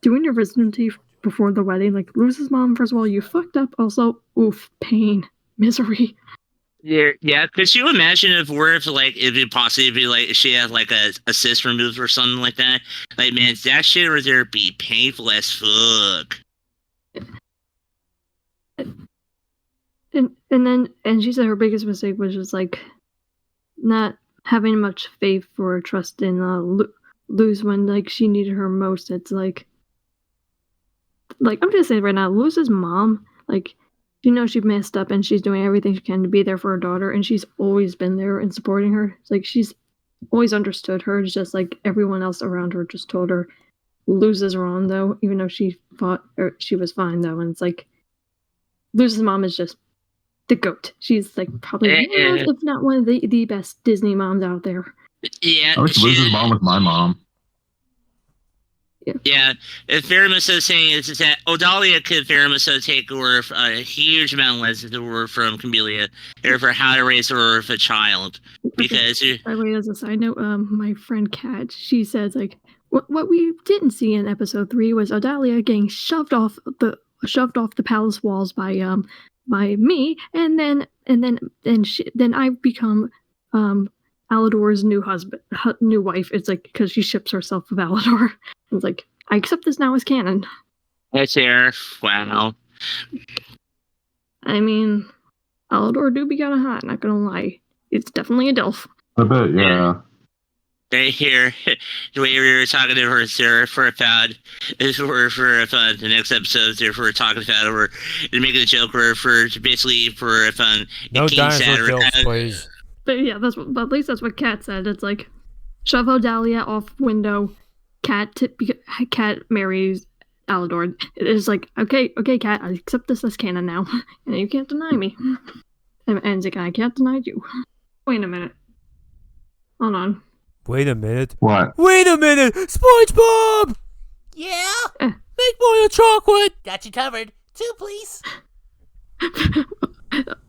S3: doing your wisdom teeth before the wedding. Like Luce's mom, first of all, you fucked up. Also, oof, pain, misery.
S4: Yeah. Could you imagine if like it'd possibly be like she had like a cyst removed or something like that? Like man, that shit right there be painful as fuck.
S3: And she said her biggest mistake was just like not having much faith or trust in lose when like she needed her most. It's like I'm just saying right now, Luz's mom, like, you know, she messed up and she's doing everything she can to be there for her daughter, and she's always been there and supporting her. It's like she's always understood her. It's just like everyone else around her just told her Luz is wrong though, even though she fought or she was fine though. And it's like Luz's mom is just the goat. She's like probably if not one of the best Disney moms out there.
S4: Yeah,
S5: I wish Luz's mom was my mom.
S4: Yeah, it's very much so saying is that Odalia could very much so take over a huge amount of lessons from Camellia or for how to raise her with a child. Because
S3: by the way, as a side note, my friend Kat, she says like what we didn't see in episode 3 was Odalia getting shoved off the palace walls by me, and then I become Alador's new wife. It's like because she ships herself with Alador. It's like I accept this now as canon.
S4: That's there. Wow.
S3: I mean, Alador do be kind of hot. Not gonna lie, it's definitely a Delph.
S5: A bit, yeah.
S4: Right here, the way we were talking to her, Sarah, for about the next episode, we're talking about her and making a joke for basically for fun.
S1: No dinosaur jokes, please.
S3: But yeah, but at least that's what Kat said. It's like shove Odalia off window. Kat marries Alador. It is like okay, Kat, I accept this as canon now, and you can't deny me. And Zika, I can't deny you. Wait a minute. Hold on.
S1: Wait a minute.
S5: What?
S1: Wait a minute! SpongeBob!
S9: Yeah?
S1: Make more chocolate!
S9: Got you covered. 2, please.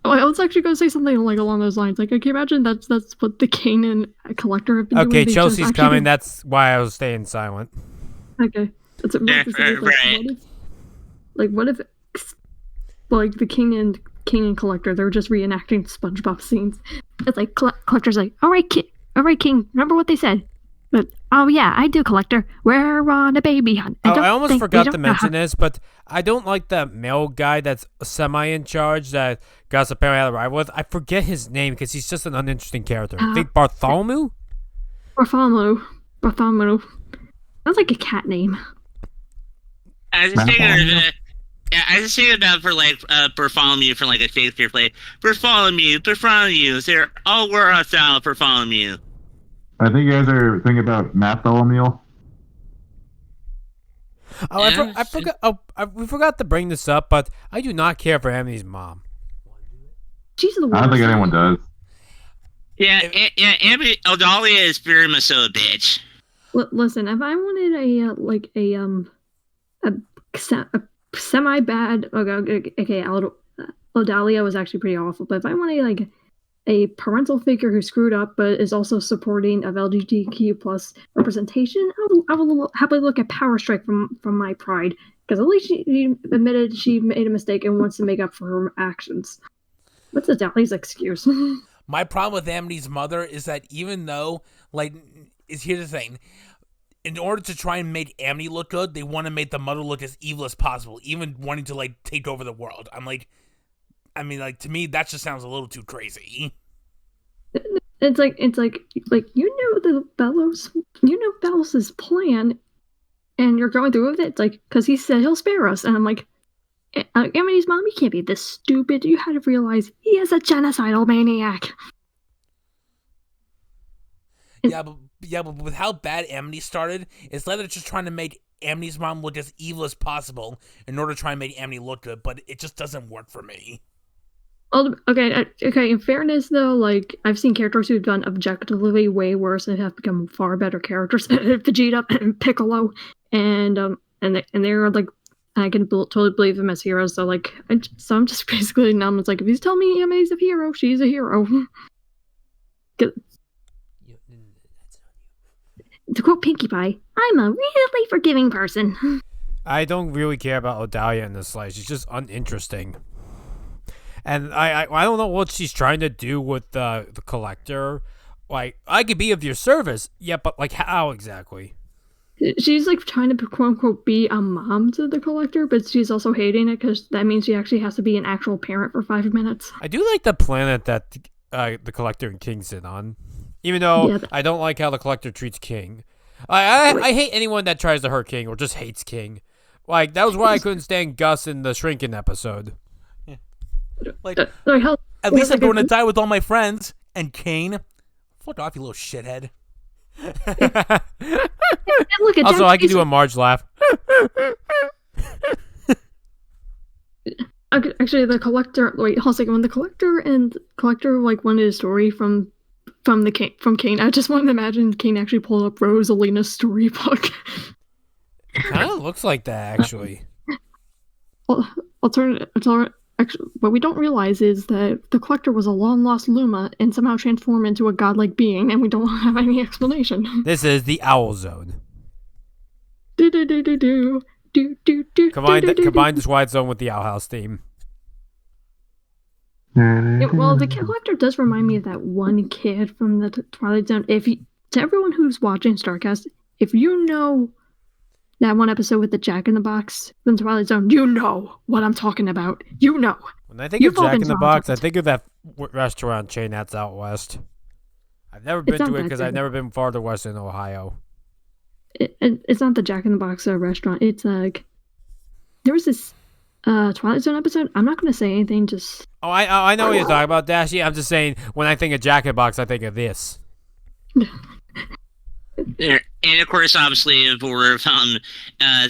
S3: I was actually going to say something like along those lines. Like, I can imagine that's what the Kanan collector have been doing.
S1: Okay, Chelsea's coming. That's why I was staying silent.
S3: Okay. That's what what if like the Kanan collector, they were just reenacting SpongeBob scenes. It's like collector's like, all right, King, remember what they said? But oh yeah, I do, collector. We're on a baby hunt.
S1: I almost forgot to mention this, but I don't like that male guy that's semi in charge that Gus apparently had a ride with. I forget his name because he's just an uninteresting character. I think Bartholomew.
S3: Bartholomew. Sounds like a cat name.
S4: I was just thinking about for like Bartholomew for like a Shakespeare play. Bartholomew, they're all were hostile. Bartholomew.
S5: I think you guys are thinking about Matt Bartholomew.
S1: Oh, yeah. I forgot. Oh, we forgot to bring this up, but I do not care for Emily's mom.
S3: She's the worst.
S5: I don't think anyone does.
S4: Yeah, Odalia is very much so a bitch.
S3: Listen, if I wanted a semi bad, okay, Odalia was actually pretty awful. But if I wanted like a parental figure who screwed up but is also supporting of LGBTQ plus representation, I will happily look at Power Strike from my pride, because at least she admitted she made a mistake and wants to make up for her actions. What's Odalia's excuse?
S2: My problem with Amity's mother is that even though, like, here's the thing. In order to try and make Amity look good, they want to make the mother look as evil as possible, even wanting to, like, take over the world. To me, that just sounds a little too crazy.
S3: It's like Bellows' plan, and you're going through with it. It's like, because he said he'll spare us, and I'm like, Amity's mom, you can't be this stupid. You had to realize he is a genocidal maniac.
S2: Yeah, but with how bad Amity started, it's like they're just trying to make Amity's mom look as evil as possible in order to try and make Amity look good, but it just doesn't work for me.
S3: Okay. In fairness, though, like, I've seen characters who've done objectively way worse and have become far better characters. Vegeta and Piccolo, and they're like, I can totally believe them as heroes. So like, I'm just basically numb. It's like, if he's telling me Amity's a hero, she's a hero. To quote Pinkie Pie, I'm a really forgiving person.
S1: I don't really care about Odalia in this slice. She's just uninteresting. And I don't know what she's trying to do with the collector. Like, I could be of your service. Yeah, but like how exactly?
S3: She's like trying to quote unquote be a mom to the collector, but she's also hating it because that means she actually has to be an actual parent for 5 minutes.
S1: I do like the planet that the collector and King sit on. Even though I don't like how the collector treats King. I hate anyone that tries to hurt King or just hates King. Like, that was why I couldn't stand Gus in the Shrinking episode.
S2: Like, at least I'm going to die with all my friends. And Kane, fuck off, you little shithead.
S1: Also, I can do a Marge laugh.
S3: Actually, the collector. Wait, hold on a second. When the collector like wanted a story from Kane, I just wanted to imagine Kane actually pulled up Rosalina's storybook.
S1: It kind of looks like that, actually.
S3: Actually, what we don't realize is that the collector was a long-lost Luma and somehow transformed into a godlike being, and we don't have any explanation.
S1: This is the Owl Zone.
S3: Do.
S1: Combine the Twilight Zone with the Owl House theme.
S3: Yeah, well, the collector does remind me of that one kid from the Twilight Zone. To everyone who's watching Starcast, if you know that one episode with the Jack in the Box from the Twilight Zone, you know what I'm talking about. You know.
S1: When I think of Jack in the Box, I think of that restaurant chain that's out west. I've never been to it because I've never been farther west in Ohio.
S3: It's not the Jack in the Box restaurant. It's like there was this Twilight Zone episode. I'm not going to say anything. Just
S1: I know what you're talking about, Dashy. I'm just saying when I think of Jack in the Box, I think of this.
S4: And of course, obviously, Evora found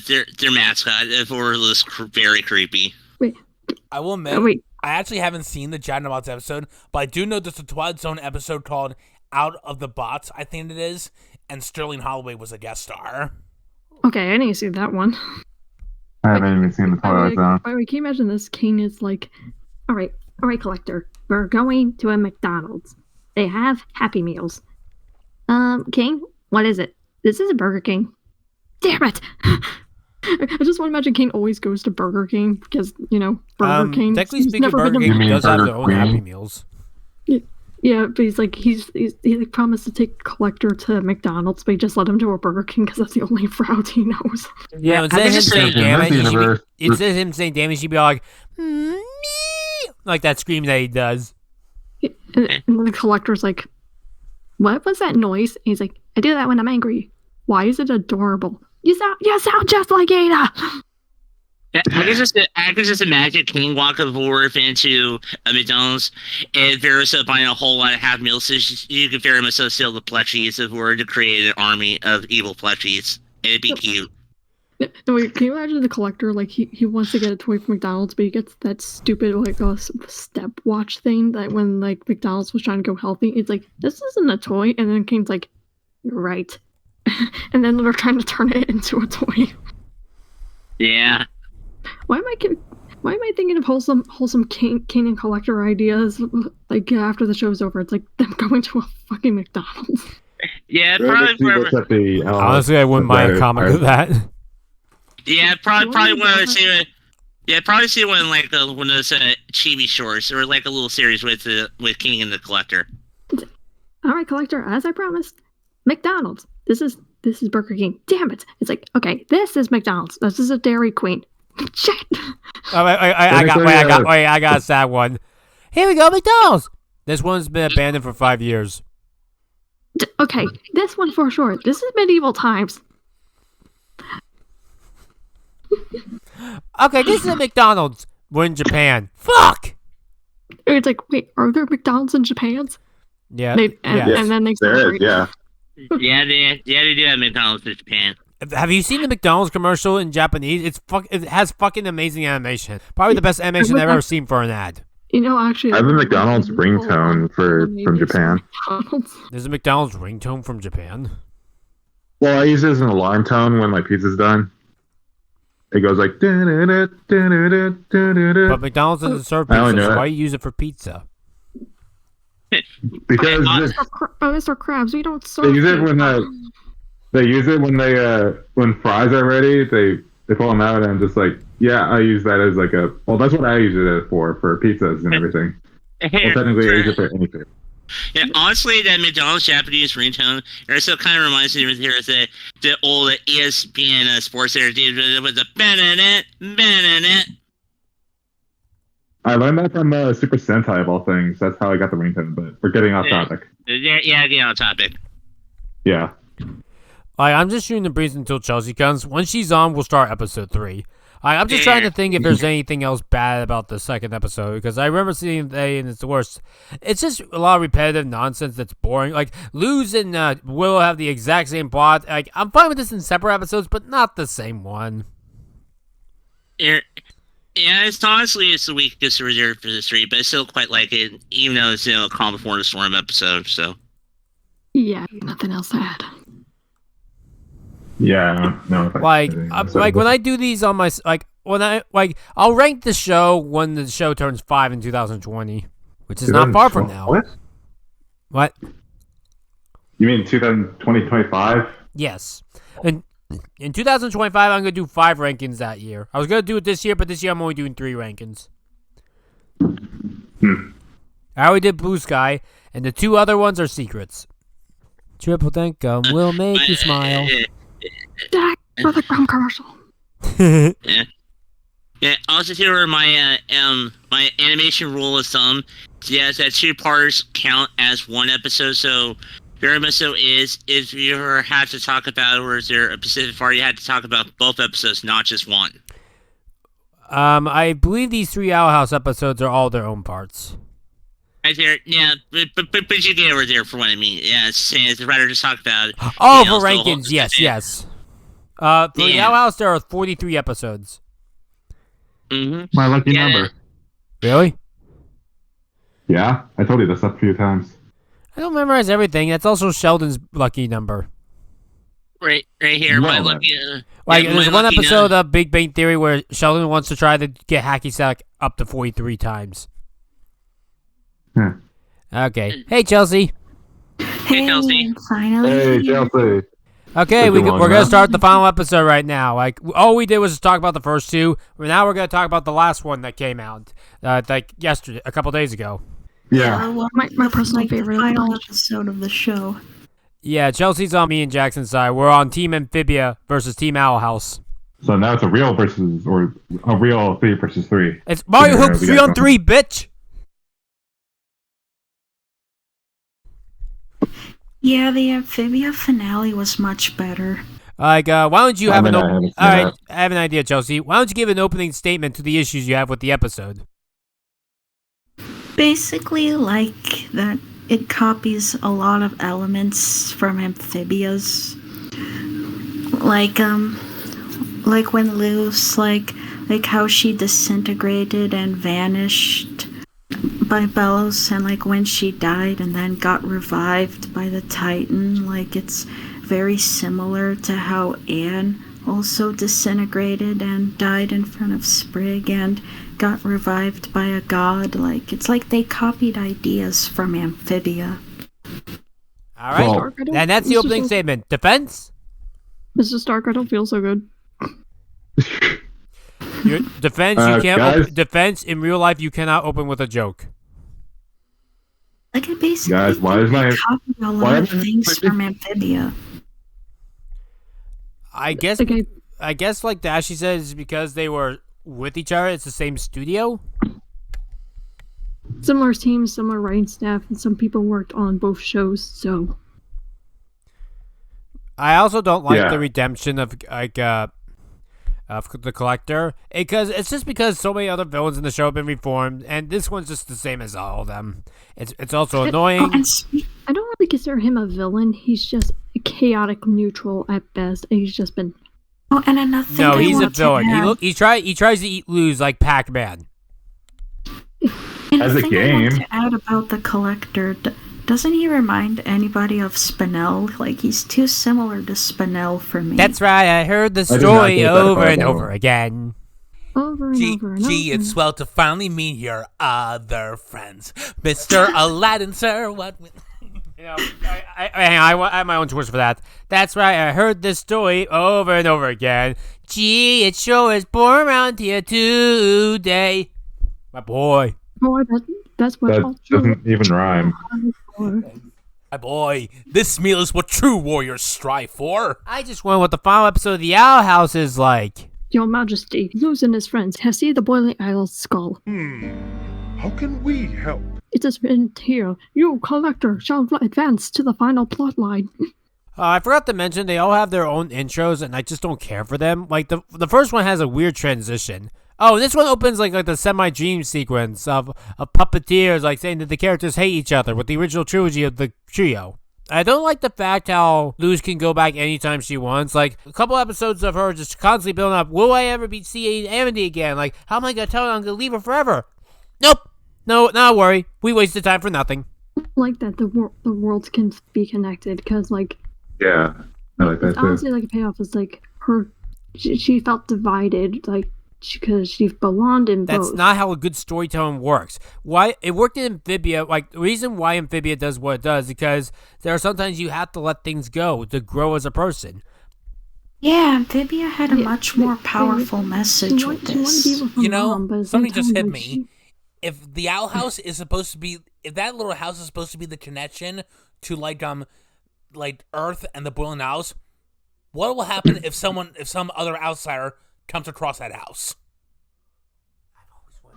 S4: their mascot. Evora looks very creepy.
S3: Wait,
S2: I will admit, I actually haven't seen the Jack in the Box episode, but I do know there's a Twilight Zone episode called "Out of the Box," I think it is, and Sterling Holloway was a guest star.
S3: Okay, I didn't see that one.
S5: I haven't even seen the Twilight Zone.
S3: By the way, can you imagine this? King is like, all right, collector, we're going to a McDonald's. They have Happy Meals. King, what is it? This is a Burger King. Damn it! I just want to imagine King always goes to Burger King because, Burger King.
S1: Technically speaking, Burger King does have their own Happy Meals.
S3: Yeah, but he's he promised to take collector to McDonald's, but he just let him to a Burger King because that's the only route he knows.
S1: Yeah, instead of him saying damn it, he'd be like, me, like that scream that he does.
S3: And then the collector's like, what was that noise? And he's like, I do that when I'm angry. Why is it adorable? You sound just like Ada.
S4: I can just imagine King walk over into a McDonald's and Varys buying a whole lot of half meals. So you could very much so steal the plushies if we were to create an army of evil plushies. It'd be cute.
S3: No, wait, can you imagine the collector? Like he wants to get a toy from McDonald's, but he gets that stupid stepwatch thing that when like McDonald's was trying to go healthy, it's like, this isn't a toy, and then King's like, you're right, and then they're trying to turn it into a toy.
S4: Yeah.
S3: Why am I thinking of wholesome King and collector ideas? Like after the show's over, it's like them going to a fucking McDonald's.
S4: Yeah, probably.
S1: Honestly, I wouldn't mind a comic of that.
S4: Yeah, probably want to see it. Yeah, probably see one in like one of those chibi shorts or like a little series with King and the Collector.
S3: All right, collector, as I promised, McDonald's. This is Burger King. Damn it! It's like, okay, this is McDonald's. This is a Dairy Queen. Shit.
S1: I got a sad one. Here we go, McDonald's. This one's been abandoned for 5 years.
S3: Okay, this one for sure. This is medieval times.
S1: Okay, this is a McDonald's. We're in Japan. Fuck!
S3: It's like, wait, are there McDonald's in Japan?
S1: Yeah.
S3: And then they celebrate.
S4: Yeah, they do have McDonald's in Japan.
S1: Have you seen the McDonald's commercial in Japanese? It has fucking amazing animation. Probably the best animation I've ever seen for an ad.
S3: Actually,
S5: I have a McDonald's ringtone from Japan.
S1: There's a McDonald's ringtone from Japan?
S5: Well, I use it as an alarm tone when my pizza's done. It goes like...
S1: But McDonald's doesn't serve pizza, so why you use it for pizza?
S5: Because...
S3: Mr. Krabs, we don't serve
S5: They use it when fries are ready, they pull them out and just like, yeah, I use that as like that's what I use it for pizzas and everything. Well, technically I use it for anything.
S4: Yeah, honestly, that McDonald's Japanese ringtone also kind of reminds me of the old ESPN sports there, dude, with the banana.
S5: I learned that from Super Sentai of all things. That's how I got the ringtone, but we're getting off topic.
S4: Yeah, getting off topic.
S5: Yeah.
S1: Like, I'm just shooting the breeze until Chelsea comes. When she's on, we'll start episode 3. I'm just trying to think if there's anything else bad about the second episode, because I remember seeing it and it's the worst. It's just a lot of repetitive nonsense that's boring. Like, Luz and Willow have the exact same plot. Like, I'm fine with this in separate episodes, but not the same one.
S4: Yeah, it's honestly the weakest reserved for this 3, but I still quite like it, even though it's a Calm Before the Storm episode. So.
S3: Yeah, nothing else to add.
S5: Yeah, no.
S1: Like when I do these on my I'll rank the show when the show turns 5 in 2020, which is not far from now. What?
S5: You mean 2025?
S1: Yes. And in 2025, I'm gonna do 5 rankings that year. I was gonna do it this year, but this year I'm only doing 3 rankings. I already did Blue Sky, and the 2 other ones are secrets. Triple Denkum will make you smile.
S3: For the gum commercial.
S4: Yeah. Also, here my my animation rule of thumb. Yes, that 2 parts count as 1 episode. So very much so is if you ever have to talk about, or is there a specific part you had to talk about both episodes, not just 1.
S1: I believe these 3 Owl House episodes are all their own parts.
S4: Yeah, but you get over there for what I mean. Yeah, it's rather just talk about.
S1: Oh, for rankings, yes. For the Owl House, there are 43 episodes.
S5: My lucky number.
S1: Really?
S5: Yeah, I told you this a few times.
S1: I don't memorize everything. That's also Sheldon's lucky number.
S4: Right here, my lucky.
S1: There's one episode of Big Bang Theory where Sheldon wants to try to get hacky sack up to 43 times. Okay. Hey, Chelsea.
S4: Hey, Chelsea.
S10: Finally.
S5: Hey, Chelsea.
S1: Okay, we're going to start the final episode right now. Like, all we did was just talk about the first 2. Now we're going to talk about the last one that came out, yesterday, a couple days ago.
S5: Yeah.
S3: My personal favorite.
S10: The final episode of the show.
S1: Yeah, Chelsea's on me and Jackson's side. We're on Team Amphibia versus Team Owl House.
S5: So now it's a real 3 versus 3.
S1: It's Mario Hoop 3 on 3, bitch!
S10: Yeah, the Amphibia finale was much better.
S1: Why don't you have
S5: I
S1: have an idea, Chelsea. Why don't you give an opening statement to the issues you have with the episode?
S10: Basically, like that, it copies a lot of elements from Amphibia's. Like when Luz, like how she disintegrated and vanished by Bellows, and like when she died and then got revived by the Titan. Like, it's very similar to how Anne also disintegrated and died in front of Sprig and got revived by a god. Like, it's like they copied ideas from Amphibia.
S1: All right, and that's the opening statement. Defense?
S3: Mr. Stark, I don't feel so good.
S1: Your defense, you can't defense in real life. You cannot open with a joke.
S10: Like, it basically
S5: Guys, why is my
S10: copied a lot of things from Amphibia.
S1: I guess like Dashy said, it's because they were with each other. It's the same studio.
S3: Similar teams, similar writing staff, and some people worked on both shows. So
S1: I also don't like the redemption of the Collector, because it's just because so many other villains in the show have been reformed, and this one's just the same as all of them. It's also annoying.
S3: I don't really consider him a villain. He's just chaotic neutral at best. And he's just been.
S10: Oh, and another thing.
S1: No, he's a villain. He tries to eat Luz like Pac-Man.
S5: As a game.
S10: I want to add about the Collector. Doesn't he remind anybody of Spinel? Like, he's too similar to Spinel for me.
S1: That's right, I heard the story over and over again.
S2: Gee, it's swell to finally meet your other friends. Mr. Aladdin, sir, what...
S1: I have my own choice for that. That's right, I heard this story over and over again. Gee, it sure is boring around here today. My boy.
S3: Boy, that's what...
S5: That doesn't even rhyme.
S2: My boy, this meal is what true warriors strive for.
S1: I just wonder what the final episode of the Owl House is like.
S3: Your Majesty, Luz and his friends have seen the Boiling Isle's skull.
S11: How can we help?
S3: It is written here, you, Collector, shall advance to the final plot line.
S1: I forgot to mention they all have their own intros, and I just don't care for them. Like the first one has a weird transition. Oh, and this one opens like the semi-dream sequence of puppeteers like saying that the characters hate each other with the original trilogy of the trio. I don't like the fact how Luz can go back anytime she wants. Like, a couple episodes of her just constantly building up, will I ever see Amity again? Like, how am I going to tell her I'm going to leave her forever? Nope. No, not worry. We wasted time for nothing.
S3: Like that, the worlds can be connected, because, like...
S5: Yeah, I like that too.
S3: Honestly, like, a payoff is, like, she felt divided, like, because she belonged in both.
S1: That's not how a good storytelling works. Why it worked in Amphibia, like the reason why Amphibia does what it does, because there are sometimes you have to let things go to grow as a person.
S10: Yeah, Amphibia had a much more powerful message with this.
S2: You know, something just hit me. If the Owl House is supposed to be, if that little house is supposed to be the connection to like Earth and the Boiling Owls, what will happen if some other outsider comes across that house?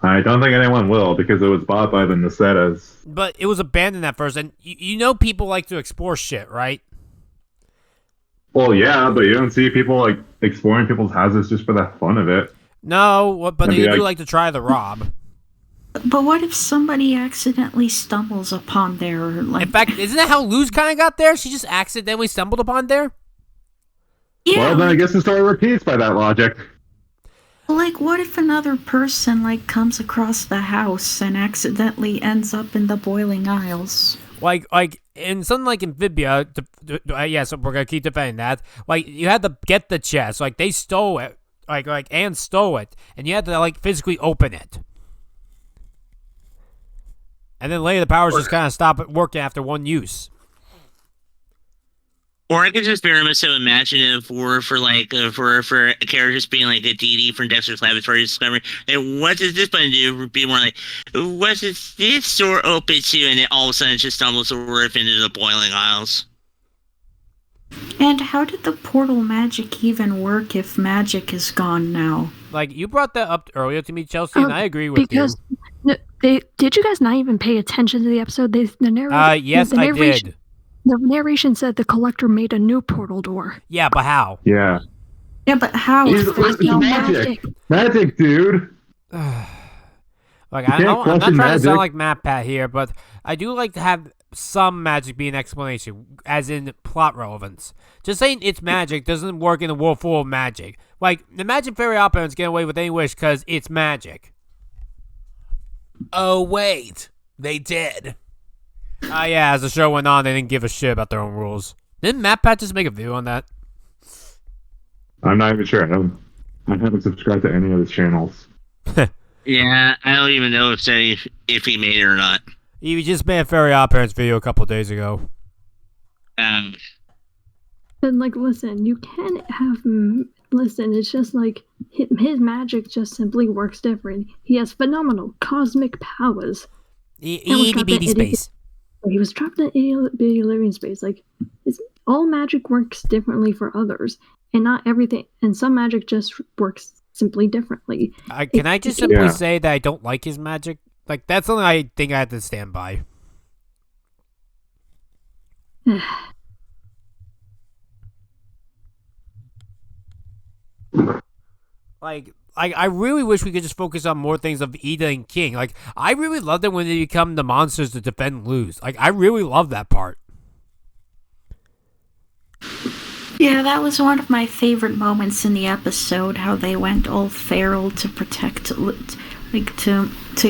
S5: I don't think anyone will, because it was bought by the Nasetas.
S1: But it was abandoned at first, and you know people like to explore shit, right?
S5: Well, yeah, but you don't see people like exploring people's houses just for the fun of it.
S1: No, but they do like to try the rob.
S10: But what if somebody accidentally stumbles upon there? Like...
S1: In fact, isn't that how Luz kind of got there? She just accidentally stumbled upon there?
S10: Yeah.
S5: Well, then I guess the story repeats by that logic.
S10: Like, what if another person, like, comes across the house and accidentally ends up in the Boiling Isles?
S1: Like in something like Amphibia, so we're gonna keep defending that. Like, you had to get the chest. Like, they stole it. Like Anne stole it, and you had to like physically open it. And then later, the powers just kind of stop working after one use.
S4: Or I could just very much so imagine for a character just being like a DD from Dexter's Laboratory Discovery. And what does this button do? Would be more like, what is this door open to? And then all of a sudden it just stumbles over into the Boiling Isles.
S10: And how did the portal magic even work if magic is gone now?
S1: Like, you brought that up earlier to me, Chelsea, and I agree with you.
S3: Did you guys not even pay attention to the episode?
S1: Yes, I did.
S3: The narration said the collector made a new portal door.
S1: Yeah, but how?
S5: Yeah.
S10: Yeah, but how?
S5: It's magic. Magic, dude.
S1: Like, I'm not trying to sound like Matt Pat here, but I do like to have some magic be an explanation, as in plot relevance. Just saying it's magic doesn't work in a world full of magic. Like, imagine fairy operas get away with any wish because it's magic.
S2: Oh, wait. They did.
S1: Yeah, as the show went on, they didn't give a shit about their own rules. Didn't Matt Pat just make a video on that?
S5: I'm not even sure. I haven't subscribed to any of his channels.
S4: Yeah, I don't even know if he made it or not.
S1: He just made a Fairy Odd Parents video a couple days ago.
S3: And like, listen, you can have... Listen, it's just like, his magic just simply works different. He has phenomenal cosmic powers.
S1: Itty-bitty space.
S3: He was trapped in itty-bitty living space. Like, all magic works differently for others, and not everything. And some magic just works simply differently.
S1: Can I just simply say that I don't like his magic? Like, that's something I think I have to stand by. Like, I really wish we could just focus on more things of Ida and King. Like, I really love them when they become the monsters to defend Luz. Like, I really love that part.
S10: Yeah, that was one of my favorite moments in the episode, how they went all feral to protect, like, to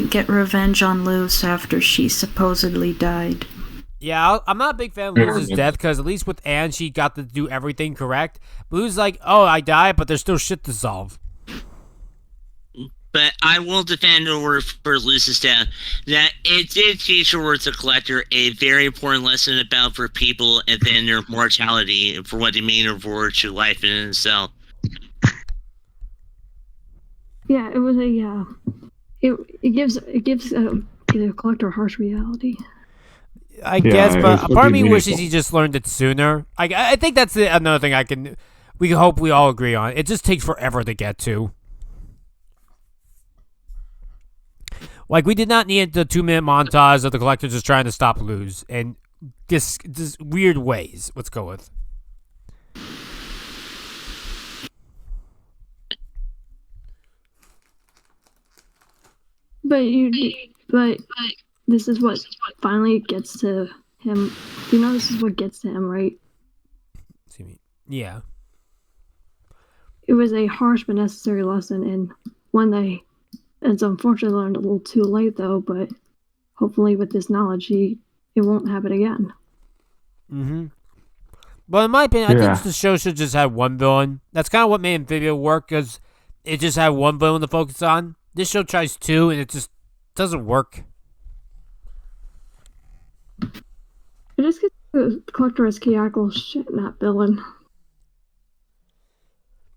S10: get revenge on Luz after she supposedly died.
S1: Yeah, I'm not a big fan of Luz's death, because at least with Anne, she got to do everything correct. Luz's like, oh, I died, but there's still shit to solve.
S4: But I will defend over for Luz's death that it did teach her the collector a very important lesson about for people and then their mortality for what they mean for to life in itself.
S3: Yeah, it was a it gives the collector a harsh reality.
S1: I guess, but a part of me wishes he just learned it sooner. I think that's another thing we hope we all agree on. It just takes forever to get to. Like, we did not need the 2-minute montage of the collector just trying to stop Luz in just weird ways. Let's go with.
S3: but this is what finally gets to him. You know, this is what gets to him, right?
S1: Yeah.
S3: It was a harsh but necessary lesson, and one that it's unfortunately learned a little too late, though. But hopefully, with this knowledge, it won't happen again.
S1: Mm-hmm. But in my opinion, I think the show should just have one villain. That's kind of what made Amphibia work, because it just had one villain to focus on. This show tries two, and it just doesn't work.
S3: It just gets the collector as chaotic shit, not villain.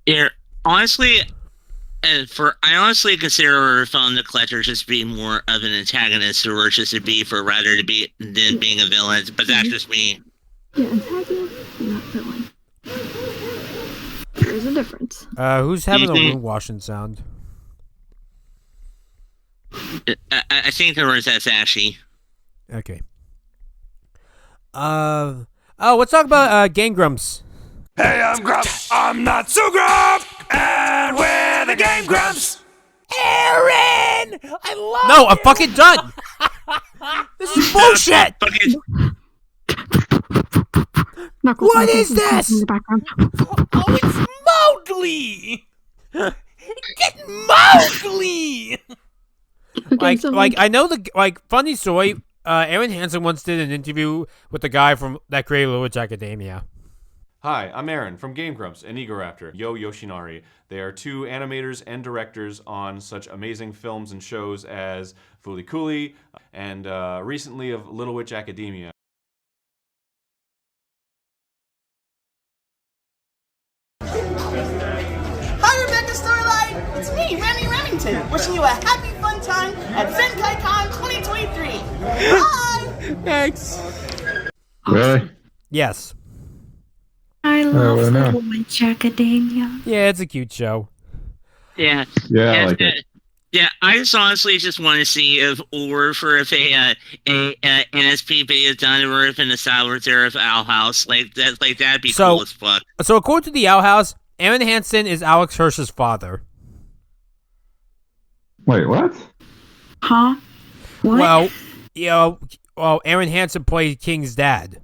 S4: Yeah, honestly, I honestly consider the collector just being more of an antagonist or just a beef, or rather than being a villain. But that's just me.
S3: Yeah, antagonist, not villain. There's a difference.
S1: Who's having a wound washing sound?
S4: I think that's Ashy.
S1: Okay. Let's talk about Game Grumps.
S12: Hey, I'm Grumps. I'm not so Grump, and we're the Game Grumps.
S2: Aaron, I love.
S1: No, I'm fucking done. This is bullshit.
S2: What is this? Oh, it's Mowgli. Get Mowgli.
S1: Like I know funny story. Aaron Hansen once did an interview with the guy from that created Little Witch Academia.
S13: Hi, I'm Aaron from Game Grumps and Egoraptor, Yo Yoshinari. They are two animators and directors on such amazing films and shows as Fooly Cooly and recently of Little Witch Academia.
S14: Hi, Rebeccah, Starlight. It's me, Remy Remington, wishing you a happy, fun time at FinKaiCon 2023. Bye.
S1: Thanks.
S5: Really?
S1: Yes.
S10: I love Little Witch Academia.
S1: Yeah, it's a cute show.
S4: Yeah.
S5: Yeah, I like it.
S4: Yeah, I just honestly just want to see if NSP video done or if in the Sour there of Owl House that'd be cool as fuck.
S1: So according to the Owl House, Aaron Hansen is Alex Hirsch's father.
S5: Wait, what?
S10: Huh? What?
S1: Well, Aaron Hansen played King's dad.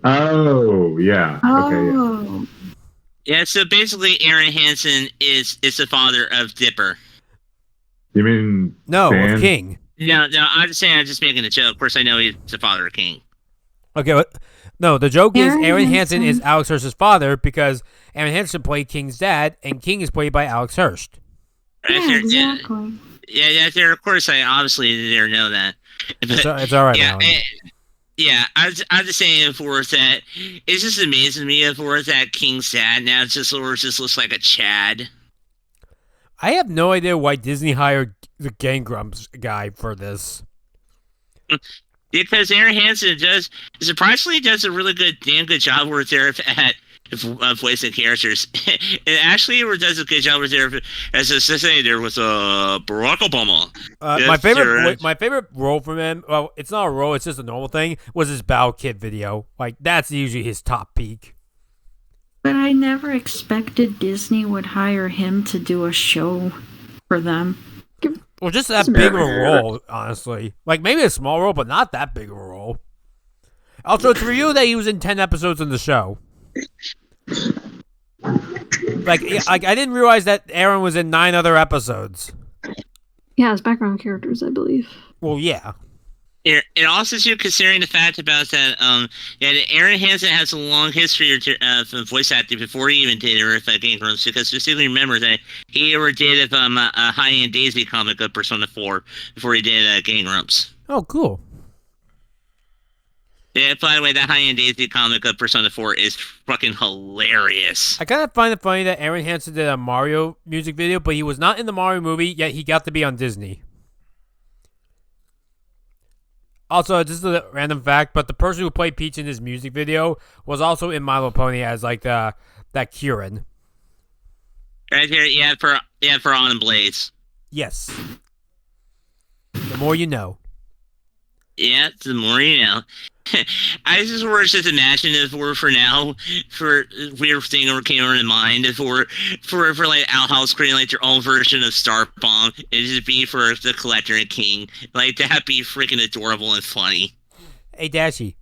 S5: Oh, yeah. Okay,
S10: yeah.
S4: Yeah, so basically Aaron Hansen is the father of Dipper.
S5: You mean
S1: No,
S5: Stan?
S1: of King.
S4: No, I'm just saying, I'm just making a joke. Of course, I know he's the father of King.
S1: Okay, no, the joke is
S10: Aaron
S1: Aaron Hansen is
S10: Hansen.
S1: Alex Hirsch's father because Aaron Hansen played King's dad, and King is played by Alex Hirsch.
S10: Yeah, exactly.
S4: Yeah, there. Of course, I obviously didn't know that. But,
S1: It's all right,
S4: yeah,
S1: Alan.
S4: I'm just saying for that it's just amazing to me for that King's dad now just looks like a Chad.
S1: I have no idea why Disney hired the Game Grumps guy for this.
S4: Because Aaron Hansen surprisingly does a really damn good job with there at voicing characters. It actually does a good job with there as a say there was Barack Obama.
S1: My favorite role from him, well, it's not a role, it's just a normal thing, was his Battle Kid video. Like, that's usually his top peak.
S10: But I never expected Disney would hire him to do a show for them.
S1: Well, just that big of a role, honestly. Like, maybe a small role, but not that big of a role. Also, it's revealed that he was in 10 episodes in the show. Like, I didn't realize that Aaron was in 9 other episodes.
S3: Yeah, as background characters, I believe.
S1: Well, yeah.
S4: It also too, considering the fact about that, that Aaron Hansen has a long history of voice acting before he even did it with Game Grumps, because specifically remember that he ever did a high-end Daisy comic of Persona 4 before he did Game Grumps.
S1: Oh, cool.
S4: Yeah, by the way, that high-end Daisy comic of Persona 4 is fucking hilarious.
S1: I kind of find it funny that Aaron Hansen did a Mario music video, but he was not in the Mario movie, yet he got to be on Disney. Also, just a random fact, but the person who played Peach in his music video was also in My Little Pony as, like, that Kieran.
S4: Right here, for On and Blaze.
S1: Yes. The more you know.
S4: Yeah, the more you know. I just were just imagine if we're for now for weird thing that came in mind if we're for like Outhouse creating like their own version of Star Bomb and just be for the Collector and King. Like that'd be freaking adorable and funny.
S1: Hey Dashy.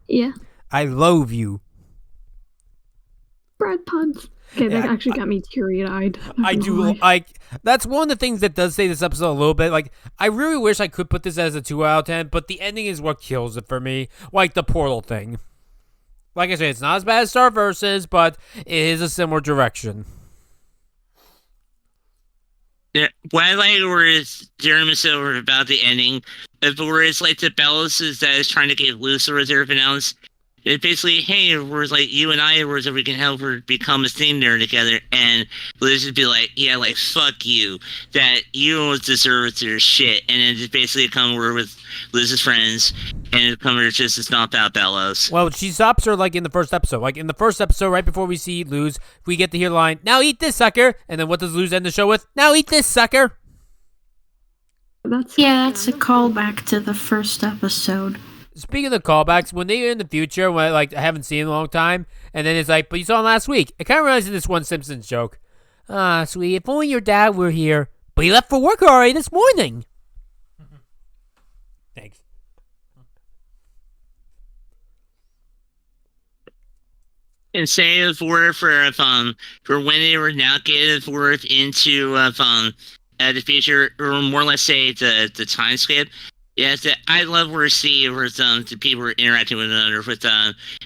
S3: Yeah.
S1: I love you.
S3: Brad puns. Okay, that actually got me teary-eyed.
S1: I do like that's one of the things that does say this episode a little bit. Like, I really wish I could put this as a 2 out of 10, but the ending is what kills it for me. Like the portal thing. Like I said, it's not as bad as Star Versus, but it is a similar direction.
S4: Yeah, what I like whereas Jeremy said about the ending, whereas like the Bellows is that is trying to get loose or whatever announced. It's basically, hey, we're like you and I, where we can help her become a team there together, and Liz would be like, yeah, like fuck you, that you don't deserve your shit, and then just basically come over with Liz's friends, and come over just to stomp out Bellows.
S1: Well, she stops her like in the first episode. Like in the first episode, right before we see Luz, we get to hear the line, "Now eat this, sucker," and then what does Luz end the show with? "Now eat this, sucker."
S10: That's a callback to the first episode.
S1: Speaking of callbacks, when they're in the future, when like I haven't seen in a long time, and then it's like, but you saw him last week. It kind of reminds me of this one Simpsons joke. Ah, sweet, if only your dad were here. But he left for work already this morning. Thanks.
S4: And say for when they were now getting forth into the future, or more or less say the time skip. Yes, I love where the people are interacting with one another with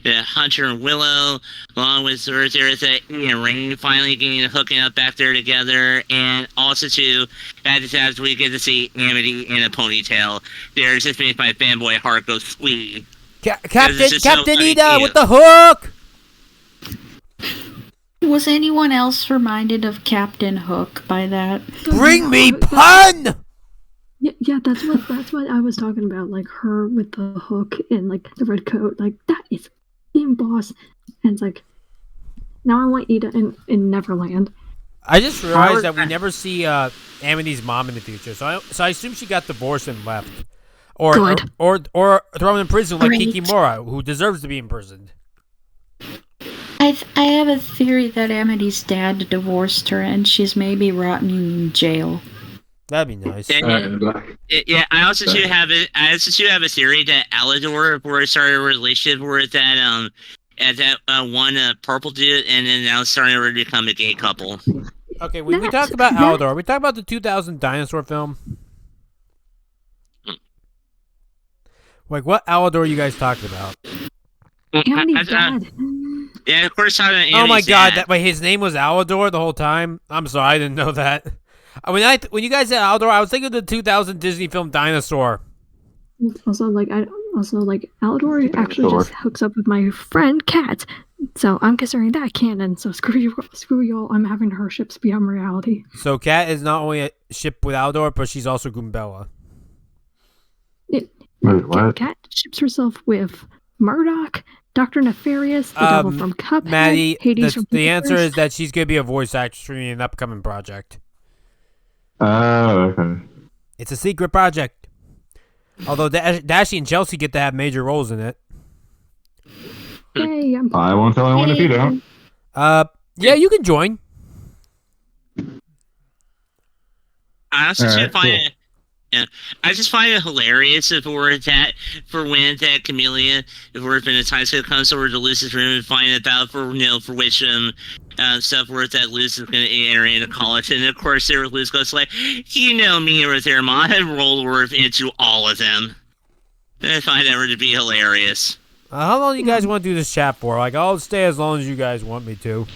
S4: Hunter and Willow, along with there's Ian and Rain finally hooking up back there together, and also too at the times we get to see Amity in a ponytail. There's just makes my fanboy heart go sweet.
S1: Captain Ida with the hook.
S10: Was anyone else reminded of Captain Hook by that?
S1: Bring me pun.
S3: Yeah, that's what I was talking about. Like her with the hook and like the red coat. Like that is being boss. And it's like now I want Ida in Neverland.
S1: I just realized that we never see Amity's mom in the future. So I assume she got divorced and left, or thrown in prison like Kikimora, who deserves to be imprisoned.
S10: I have a theory that Amity's dad divorced her and she's maybe rotting in jail.
S1: That'd be nice.
S4: Yeah, I also do have a theory that Alador, where I started a relationship with that one purple dude, and then now starting to become a gay couple.
S1: Okay, we talked about Alador. We talked about the 2000 dinosaur film. Like, what Alador are you guys talking about?
S3: Amity's dad.
S4: Yeah, of course.
S1: Oh my god! His name was Alador the whole time. I'm sorry, I didn't know that. When you guys said Alador, I was thinking of the 2000 Disney film Dinosaur.
S3: Also, Alador actually just hooks up with my friend Kat, so I'm considering that canon. So screw y'all. I'm having her ships beyond reality.
S1: So Kat is not only a ship with Alador, but she's also Goombella.
S5: Wait, what?
S3: Kat ships herself with Murdoch, Dr. Nefarious, the devil from Cuphead,
S1: Maddie,
S3: Hades from
S1: the answer is that she's going to be a voice actress in an upcoming project.
S5: Oh, okay.
S1: It's a secret project. Although Dashy and Chelsea get to have major roles in it.
S3: Hey,
S5: I won't tell anyone if you don't.
S1: Yeah, you can join.
S4: I also I just find it hilarious for when that Camellia, if we're in a time skip comes over to Luz's room and find out for which stuff where that Luz is going to enter into college, and of course there Luz goes like, me or their mom had rolled into all of them. I find that to be hilarious.
S1: How long do you guys want to do this chat for? Like, I'll stay as long as you guys want me to.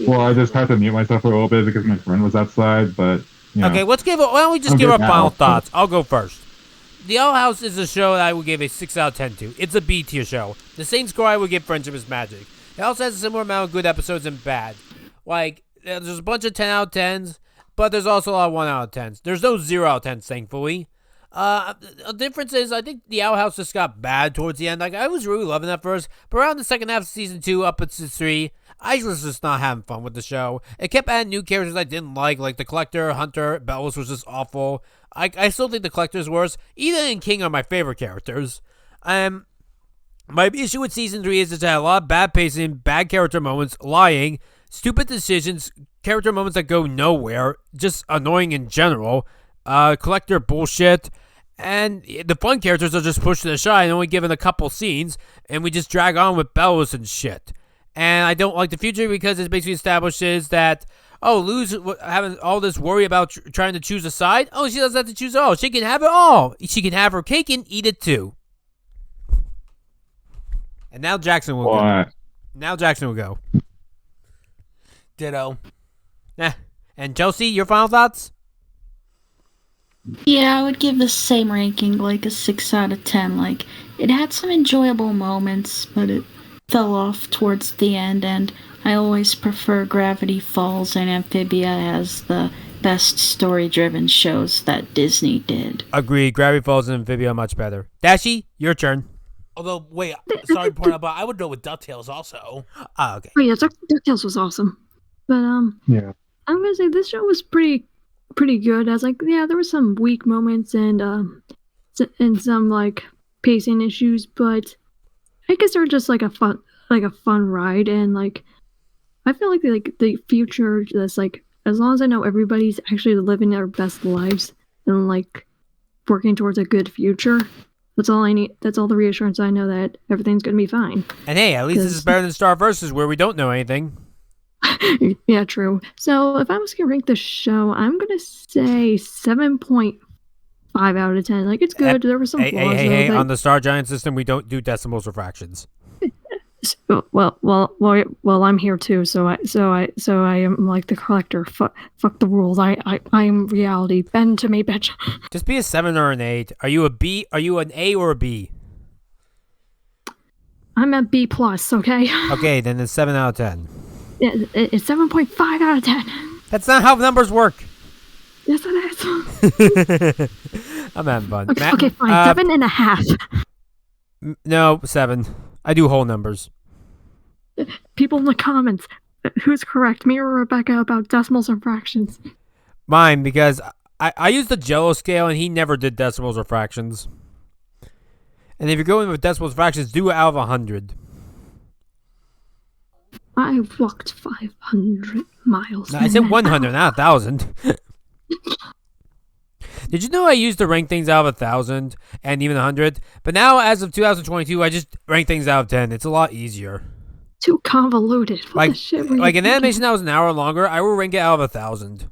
S5: Well, I just had to mute myself for a little bit because my friend was outside, but...
S1: Okay, why don't we just give our final thoughts? I'll go first. The Owl House is a show that I would give a 6 out of 10 to. It's a B tier show. The same score I would give Friendship is Magic. It also has a similar amount of good episodes and bad. Like, there's a bunch of 10 out of 10s, but there's also a lot of 1 out of 10s. There's no 0 out of 10s, thankfully. The difference is, I think the Owl House just got bad towards the end. Like, I was really loving that first, but around the second half of season 2, up to 3, I was just not having fun with the show. It kept adding new characters I didn't like the Collector, Hunter, Bellows was just awful. I still think the Collector's worse. Ethan and King are my favorite characters. My issue with season 3 is it had a lot of bad pacing, bad character moments, lying, stupid decisions, character moments that go nowhere, just annoying in general, Collector bullshit, and the fun characters are just pushed to the side and only given a couple scenes, and we just drag on with Bellows and shit. And I don't like the future because it basically establishes that, Lou's having all this worry about trying to choose a side. Oh, she doesn't have to choose it all. She can have it all. She can have her cake and eat it too. And now Jackson will go. Now Jackson will go.
S2: Ditto.
S1: And Chelsea, your final thoughts?
S10: Yeah, I would give the same ranking, like a 6 out of 10. Like, it had some enjoyable moments, but it fell off towards the end, and I always prefer Gravity Falls and Amphibia as the best story-driven shows that Disney did.
S1: Agreed. Gravity Falls and Amphibia are much better. Dashy, your turn.
S2: Although, wait, sorry to point out, but I would go with DuckTales also.
S1: Okay.
S3: Oh yeah, DuckTales was awesome. But
S5: yeah,
S3: I'm gonna say this show was pretty good. As there were some weak moments and some like pacing issues, but I guess they were just like a fun ride, and like I feel like the future that's like, as long as I know everybody's actually living their best lives and like working towards a good future. That's all I need. That's all the reassurance I know that everything's going to be fine.
S1: And hey, at least this is better than Star Versus, where we don't know anything.
S3: Yeah, true. So if I was going to rank the show, I'm going to say 7.5 out of 10. Like, it's good. There were some flaws.
S1: Hey, on the Star Giant system, we don't do decimals or fractions.
S3: Well, I'm here too. So I am like the Collector. Fuck the rules. I am reality. Bend to me, bitch.
S1: Just be a 7 or an 8. Are you a B? Are you an A or a B?
S3: I'm at B plus. Okay.
S1: Okay, then it's 7 out of 10.
S3: Yeah, it's 7.5 out of 10.
S1: That's not how numbers work.
S3: Yes, it is.
S1: I'm having fun.
S3: Okay, fine. 7.5.
S1: No, 7. I do whole numbers.
S3: People in the comments, who's correct, me or Rebecca, about decimals or fractions?
S1: Mine, because I used the Jello scale and he never did decimals or fractions. And if you're going with decimals or fractions, do it out of 100.
S3: I walked 500 miles.
S1: No, I said 100, not 1,000. Did you know I used to rank things out of 1,000 and even 100? But now, as of 2022, I just rank things out of 10. It's a lot easier.
S3: Too convoluted. What the shit
S1: like an animation that was an hour longer, I will rank it out of 1,000.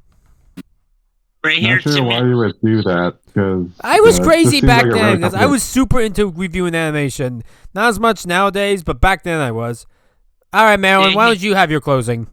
S4: Right here,
S5: not sure why you would do that, because
S1: I was crazy back then, because I was super into reviewing animation. Not as much nowadays, but back then I was. All right, Marilyn, why don't you have your closing?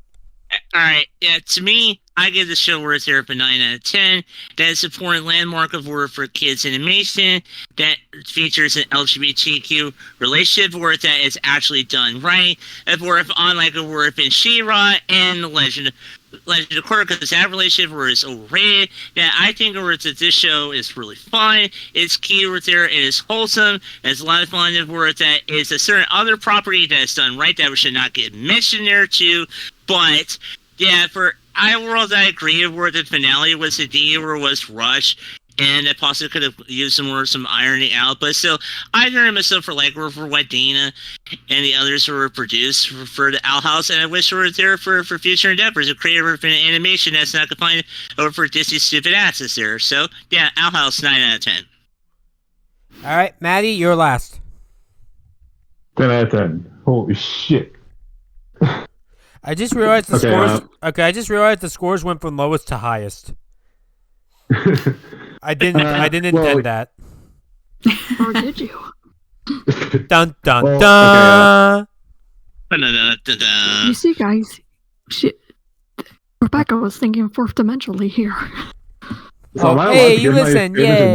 S4: All right, yeah, to me, I give the show worth here for 9 out of 10. That is an important landmark of work for kids animation that features an LGBTQ relationship work that is actually done right. A work unlike a work in She-Ra and the Legend of Korra, because that relationship was overrated. Yeah, I think that this show is really fun. It's cute right there. It is wholesome. It's a lot of fun. Word that is a certain other property that's done right that we should not get mentioned there too. But yeah, for World, I agree where the finale was a D or was rushed, and I possibly could have used some ironing out. But still, I learned myself for what Dana and the others were produced for the Owl House, and I wish we were there for future endeavors, a creative animation that's not confined over for Disney's stupid asses there. So yeah, Owl House 9 out of 10.
S1: All right, Maddie, you're last.
S5: 10 out of 10. Holy shit.
S1: I just realized the scores. I just realized the scores went from lowest to highest. I didn't intend that.
S3: Or did you?
S1: Dun dun dun.
S3: You see, guys, Rebecca was thinking fourth dimensionally here.
S1: Oh, hey, you listen, yay!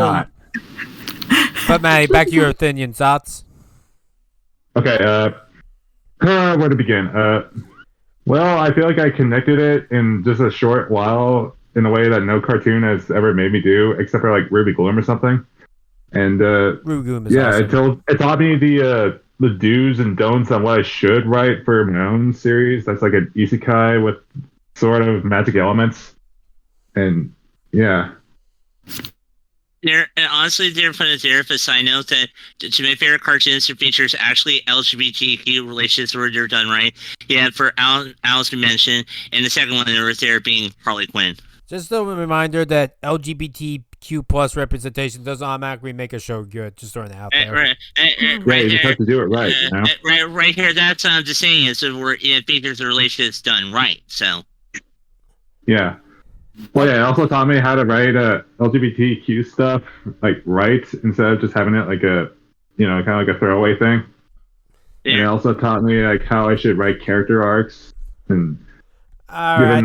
S1: But Maddie, back to your opinion, thoughts.
S5: Okay, where to begin? Well, I feel like I connected it in just a short while in a way that no cartoon has ever made me do, except for like Ruby Gloom or something. And
S1: Ruby Gloom is awesome.
S5: it taught me the the do's and don'ts on what I should write for my own series. That's like an isekai with sort of magic elements. And yeah.
S4: Honestly, there for a side note that to my favorite cartoons that features actually LGBTQ relationships where they're done right. Yeah, for Alice we mentioned, and the second one there being Harley Quinn.
S1: Just a reminder that LGBTQ plus representation doesn't automatically make a show good. Just throwing it out there.
S4: Right
S5: you just have to do it right. You know?
S4: Right here. That's what I'm just saying is that it features the relationships done right. So.
S5: Yeah. Well, yeah, it also taught me how to write LGBTQ stuff like right instead of just having it like a, kind of like a throwaway thing. Yeah. And it also taught me like how I should write character arcs and.
S1: I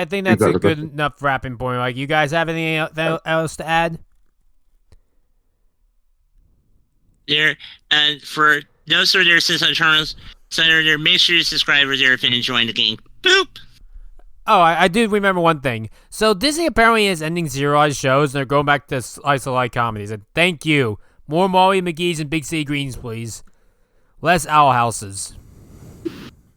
S1: think that's a good enough wrapping point. Like, you guys have anything else to add?
S4: There, and for those who are there since I'm Charles Center, there, make sure you subscribe there if you're enjoying the game. Boop.
S1: Oh, I did remember one thing. So Disney apparently is ending serialized shows, and they're going back to slice of life comedies. And thank you. More Molly McGee's and Big City Greens, please. Less Owl Houses.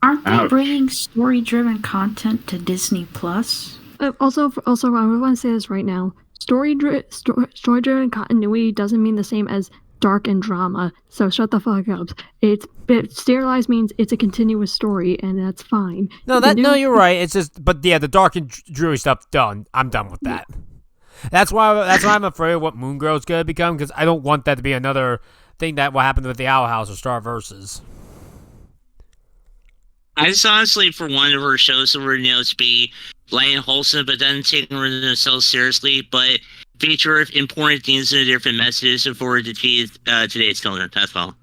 S10: Aren't they bringing story-driven content to Disney Plus?
S3: Also, I want to say this right now. Story-driven continuity doesn't mean the same as dark and drama. So shut the fuck up. Serialized means it's a continuous story, and that's fine.
S1: No, you're right. It's just, but yeah, the dark and dreary stuff done. I'm done with that. That's why I'm afraid of what Moon Girl's gonna become, because I don't want that to be another thing that will happen with the Owl House or Star Versus.
S4: I just honestly, for one of her shows, that were to be light and wholesome, but then taking themselves seriously, but feature important things and different messages for today's children. That's all.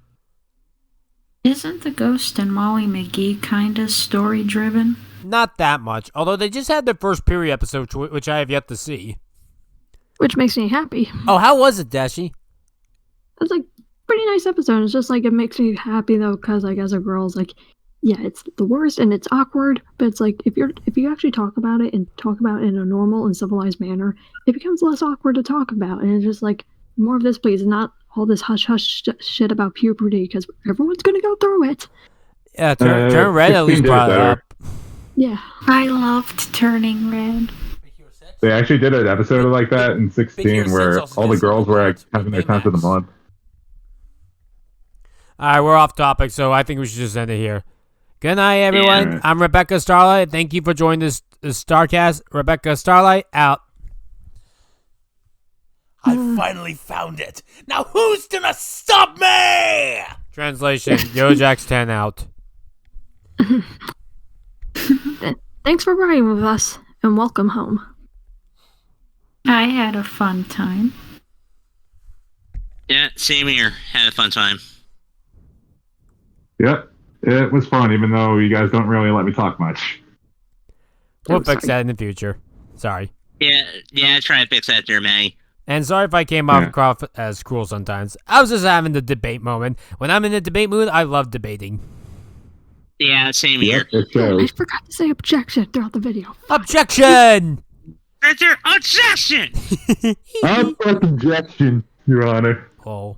S10: Isn't The Ghost and Molly McGee kind of story-driven?
S1: Not that much, although they just had their first period episode, which I have yet to see.
S3: Which makes me happy.
S1: Oh, how was it, Dashi?
S3: It was like pretty nice episode. It's just like it makes me happy though, because like as a girl, it's like, yeah, it's the worst and it's awkward, but it's like if you actually talk about it and talk about it in a normal and civilized manner, it becomes less awkward to talk about. And it's just like, more of this, please, not all this hush shit about puberty, because everyone's gonna go through it.
S1: Yeah, turn red at least brought it up.
S3: Yeah,
S10: I loved Turning Red.
S5: They actually did an episode like that in 16 where all the girls were like having their time for the month.
S1: Alright, we're off topic, so I think we should just end it here. Good night, everyone. Yeah. I'm Rebeccah Starlight. Thank you for joining this Starcast. Rebeccah Starlight, out.
S2: I finally found it. Now who's gonna stop me?
S1: Translation, Yojax 10 out.
S3: Thanks for riding with us, and welcome home.
S10: I had a fun time.
S4: Yeah, same here. Had a fun time.
S5: Yep. It was fun, even though you guys don't really let me talk much.
S1: We'll fix that in the future. Sorry.
S4: Yeah, try to fix that there, Manny.
S1: And sorry if I came off as cruel sometimes. I was just having the debate moment. When I'm in the debate mood, I love debating.
S4: Yeah, same here.
S3: I forgot to say objection throughout the video.
S1: Objection!
S4: Right there, objection!
S5: Objection, Your Honor.
S1: Oh.